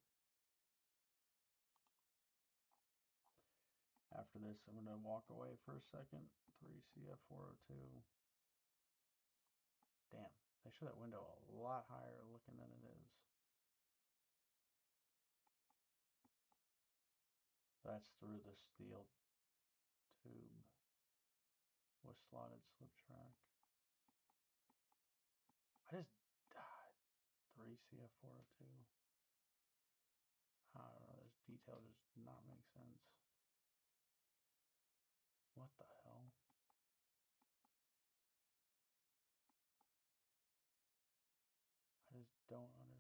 After this, I'm going to walk away for a second. 3CF402. Damn, they show that window a lot higher looking than it is. That's through the steel tube. with slotted slip track. I just 3 CF402. I don't know, this detail does not make sense. What the hell? I just don't understand.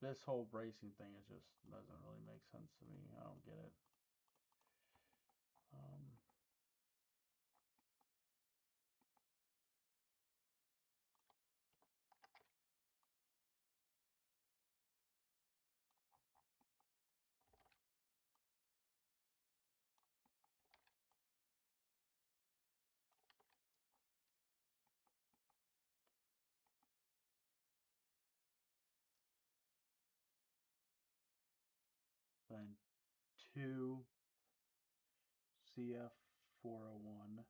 This whole bracing thing is just doesn't really make sense to me. I don't get it. Then 2 CF401.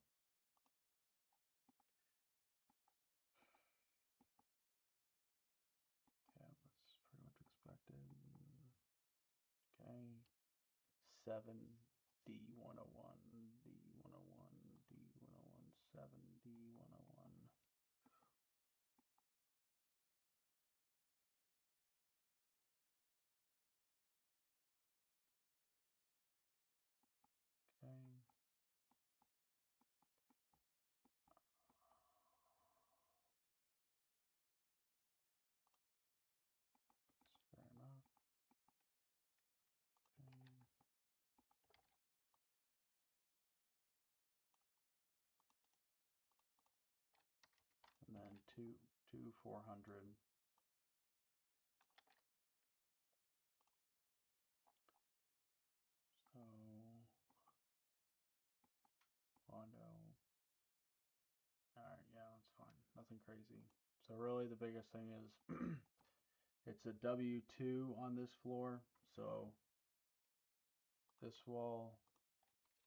Yeah, that's pretty much expected. Okay. 7D101, D101, D101, 7D101. Okay. Fair enough. Okay. And then two 400. So Wando. Alright, yeah, that's fine. Nothing crazy. So really the biggest thing is it's a W2 on this floor. So this wall,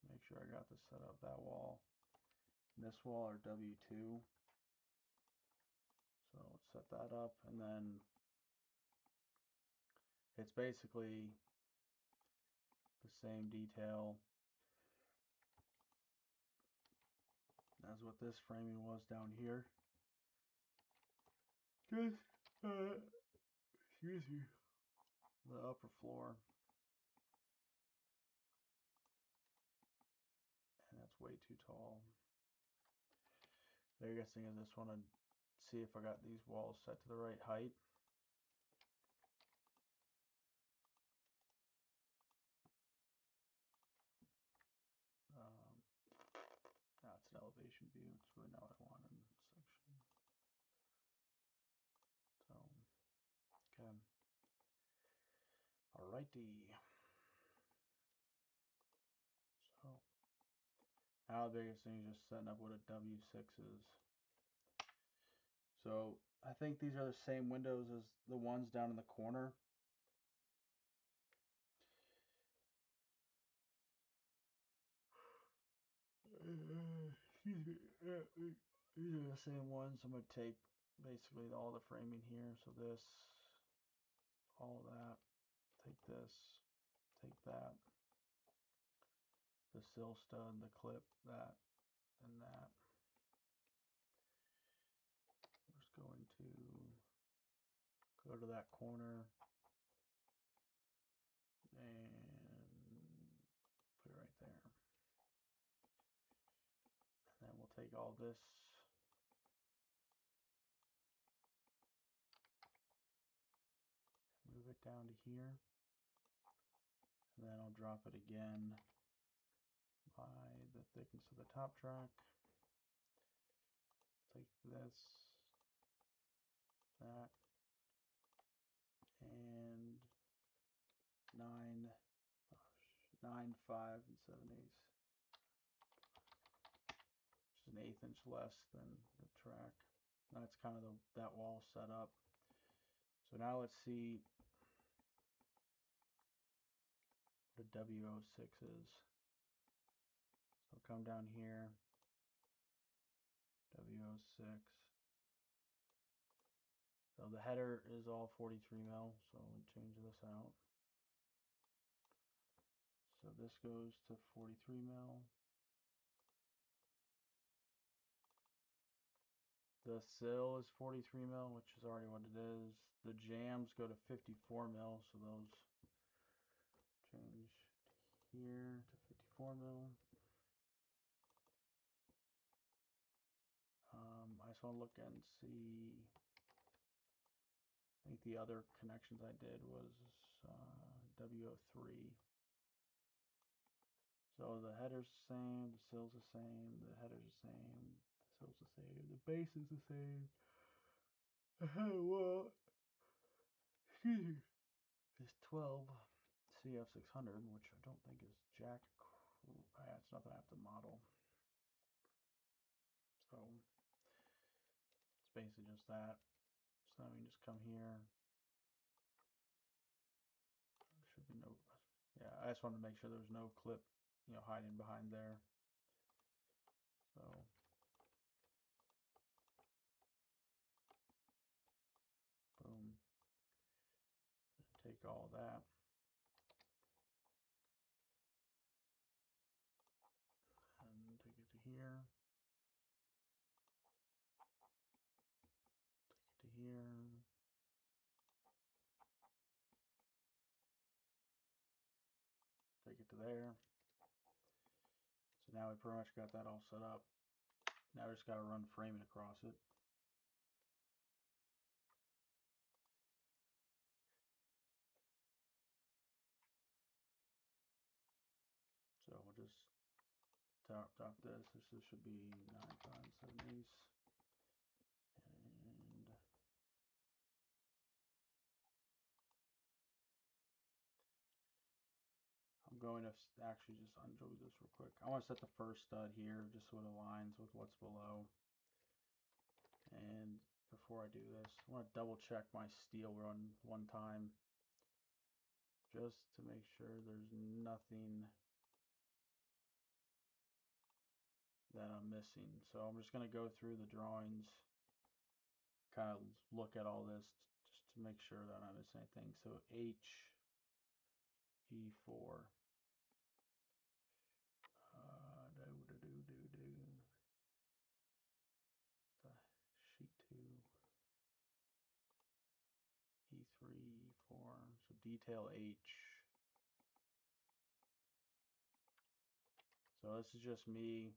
make sure I got this set up, that wall and this wall are W2. So let's set that up, and then it's basically the same detail as what this framing was down here. Just, excuse me, the upper floor. And that's way too tall. The biggest thing is just want to see if I got these walls set to the right height. That's an elevation view. It's really not what I want in this section. So, okay. Alrighty. So, now the biggest thing is just setting up what a W6 is. So, I think these are the same windows as the ones down in the corner. Excuse me. These are the same ones. I'm going to take basically all the framing here. So this, all that, take this, take that, the sill stud, the clip, that, and that. We're just going to go to that corner and put it right there. And then we'll take all this, move it down to here, and then I'll drop it again by the thickness of the top track. Take this, that, and 9, 5 and 7/8, which is an 1/8 inch less than the track. That's kind of that wall set up. So now let's see what a W06 is. So come down here, W06, So the header is all 43 mil, so we change this out. So this goes to 43 mil. The sill is 43 mil, which is already what it is. The jambs go to 54 mil, so those change here to 54 mil. I just want to look and see. I think the other connections I did was W03. So the header's the same, the sill's the same, the header's the same, the sill's the same, the base is the same. Well, excuse me, is 12 CF600, which I don't think is jack. It's nothing I have to model. So it's basically just that. So then we just come here. There should be no, yeah, I just wanted to make sure there was no clip, hiding behind there. So boom, take all that. And take it to here. Take it to here. Take it to there. So now we pretty much got that all set up. Now we just got to run framing across it. So we'll just top this. This should be 9 times 7 eighths. And I'm going to actually just undo this real quick. I want to set the first stud here just so it aligns with what's below. And before I do this, I want to double check my steel run one time just to make sure there's nothing that I'm missing. So I'm just going to go through the drawings, kind of look at all this just to make sure that I'm not missing anything. So HE4. Sheet 2. E3, E4. So detail H. So this is just me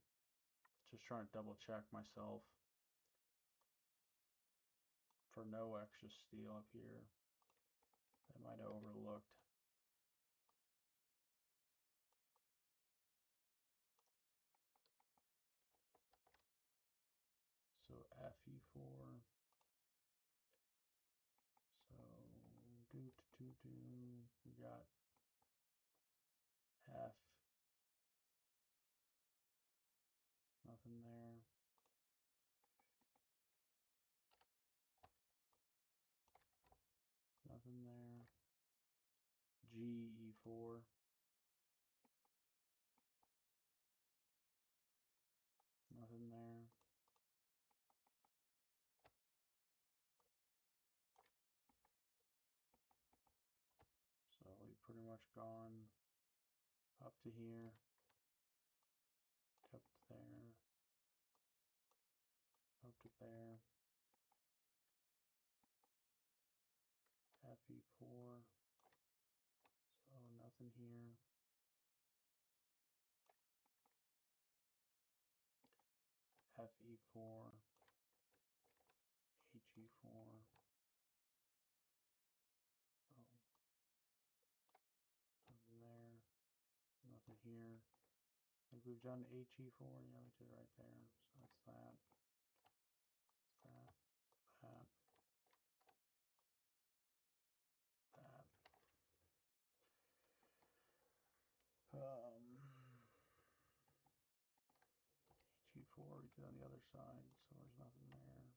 just trying to double check myself for no extra steel up here that I might have overlooked. So FE4. So we got F. Nothing there. Nothing there. GE4. Nothing there. So we've pretty much gone up to here, up to there, up to there. FE4. So nothing here. FE4. HE4. So nothing there. Nothing here. I think we've done HE4. Yeah, we did right there. So that's that. That. That. That. HE4 we did on the other side, so there's nothing there.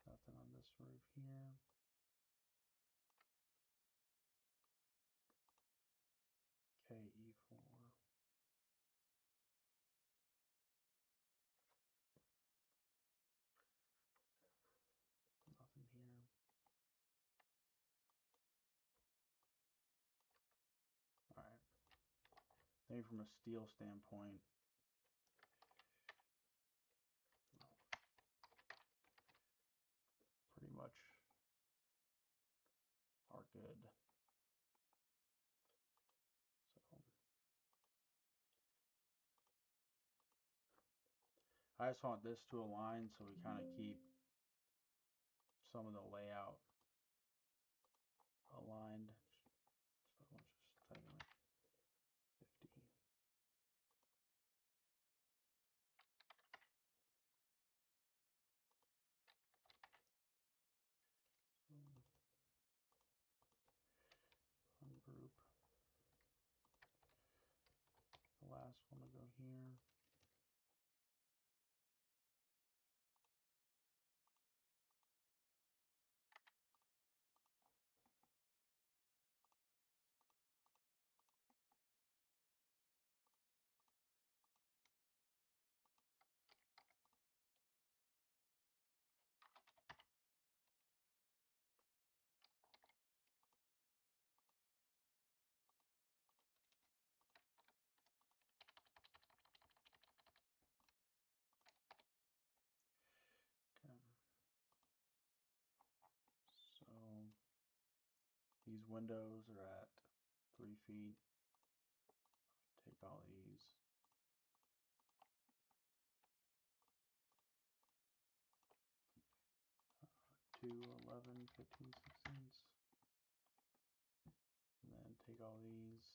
Nothing on this roof here. KE4. maybe from a steel standpoint, pretty much are good. So I just want this to align so we kind of keep some of the layout aligned. So let's just type in like 50. Ungroup. The last one will go here. Okay. So these windows are at 3 feet. Take all these. 2, 11, 15, 16. And then take all these.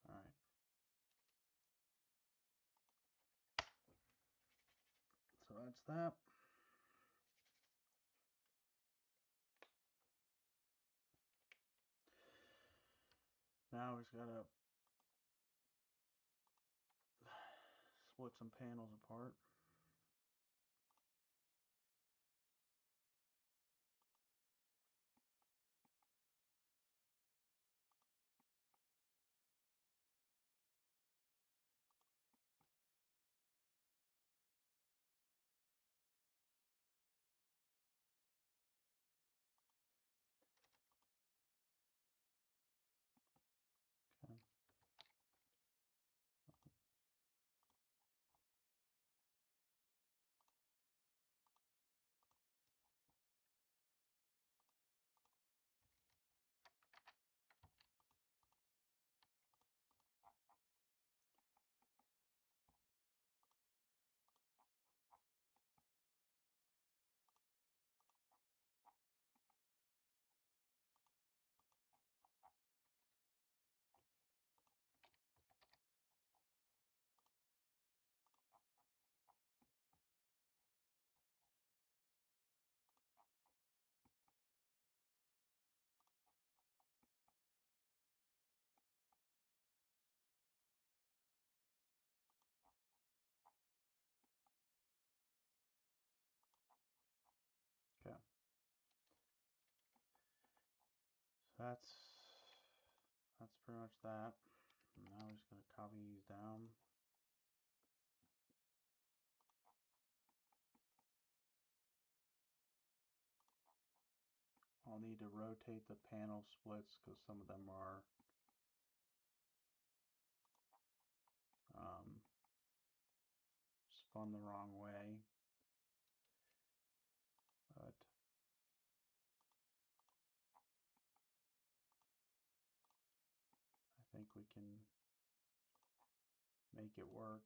All right. So that's that. Now we just gotta split some panels apart. Okay. Okay. So that's pretty much that. And now we're just gonna copy these down. I'll need to rotate the panel splits because some of them are spun the wrong way. But I think we can make it work.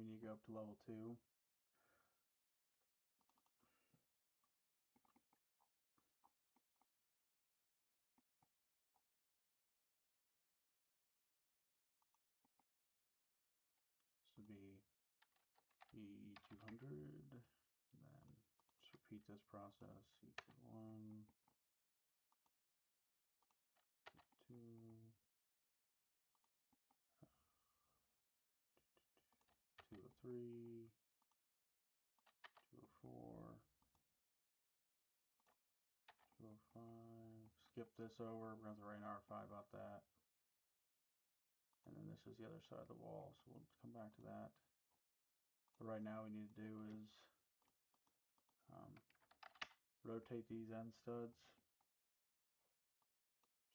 we need to go up to level 2. This would be E200, and then just repeat this process, E1, 2, 203, 204, 205. Skip this over, we're going to write an R5 about that. And then this is the other side of the wall, so we'll come back to that. But right now we need to do is rotate these end studs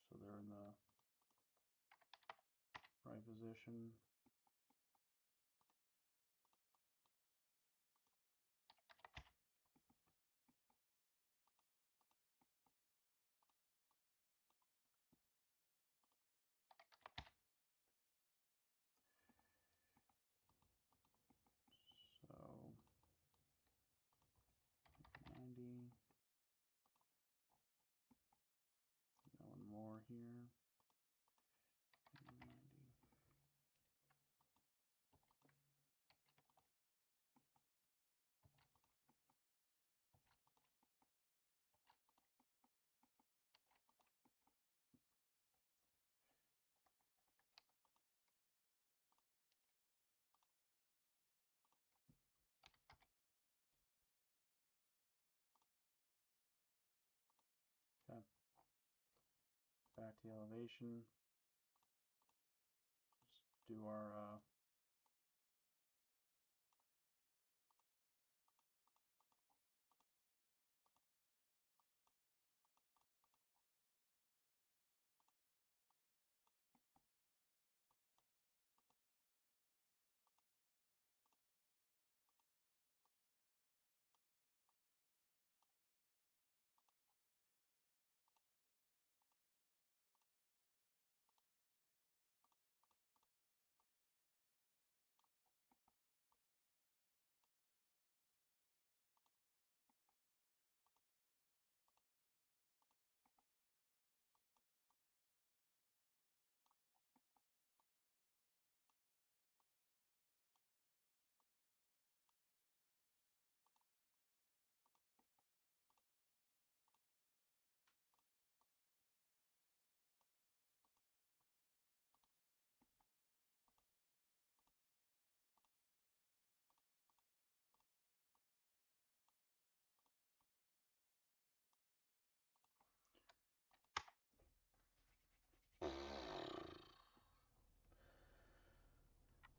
so they're in the right position. So 90. One more here. 90. Okay. Back to the elevation. Just do our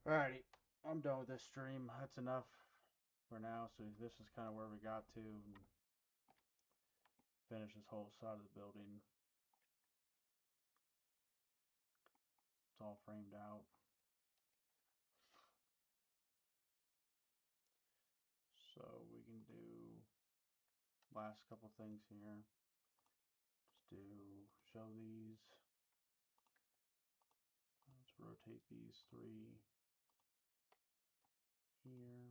Alrighty, I'm done with this stream. That's enough for now. So this is kind of where we got to. And finish this whole side of the building. It's all framed out. So we can do last couple things here. Just do show these. Let's rotate these 3 here.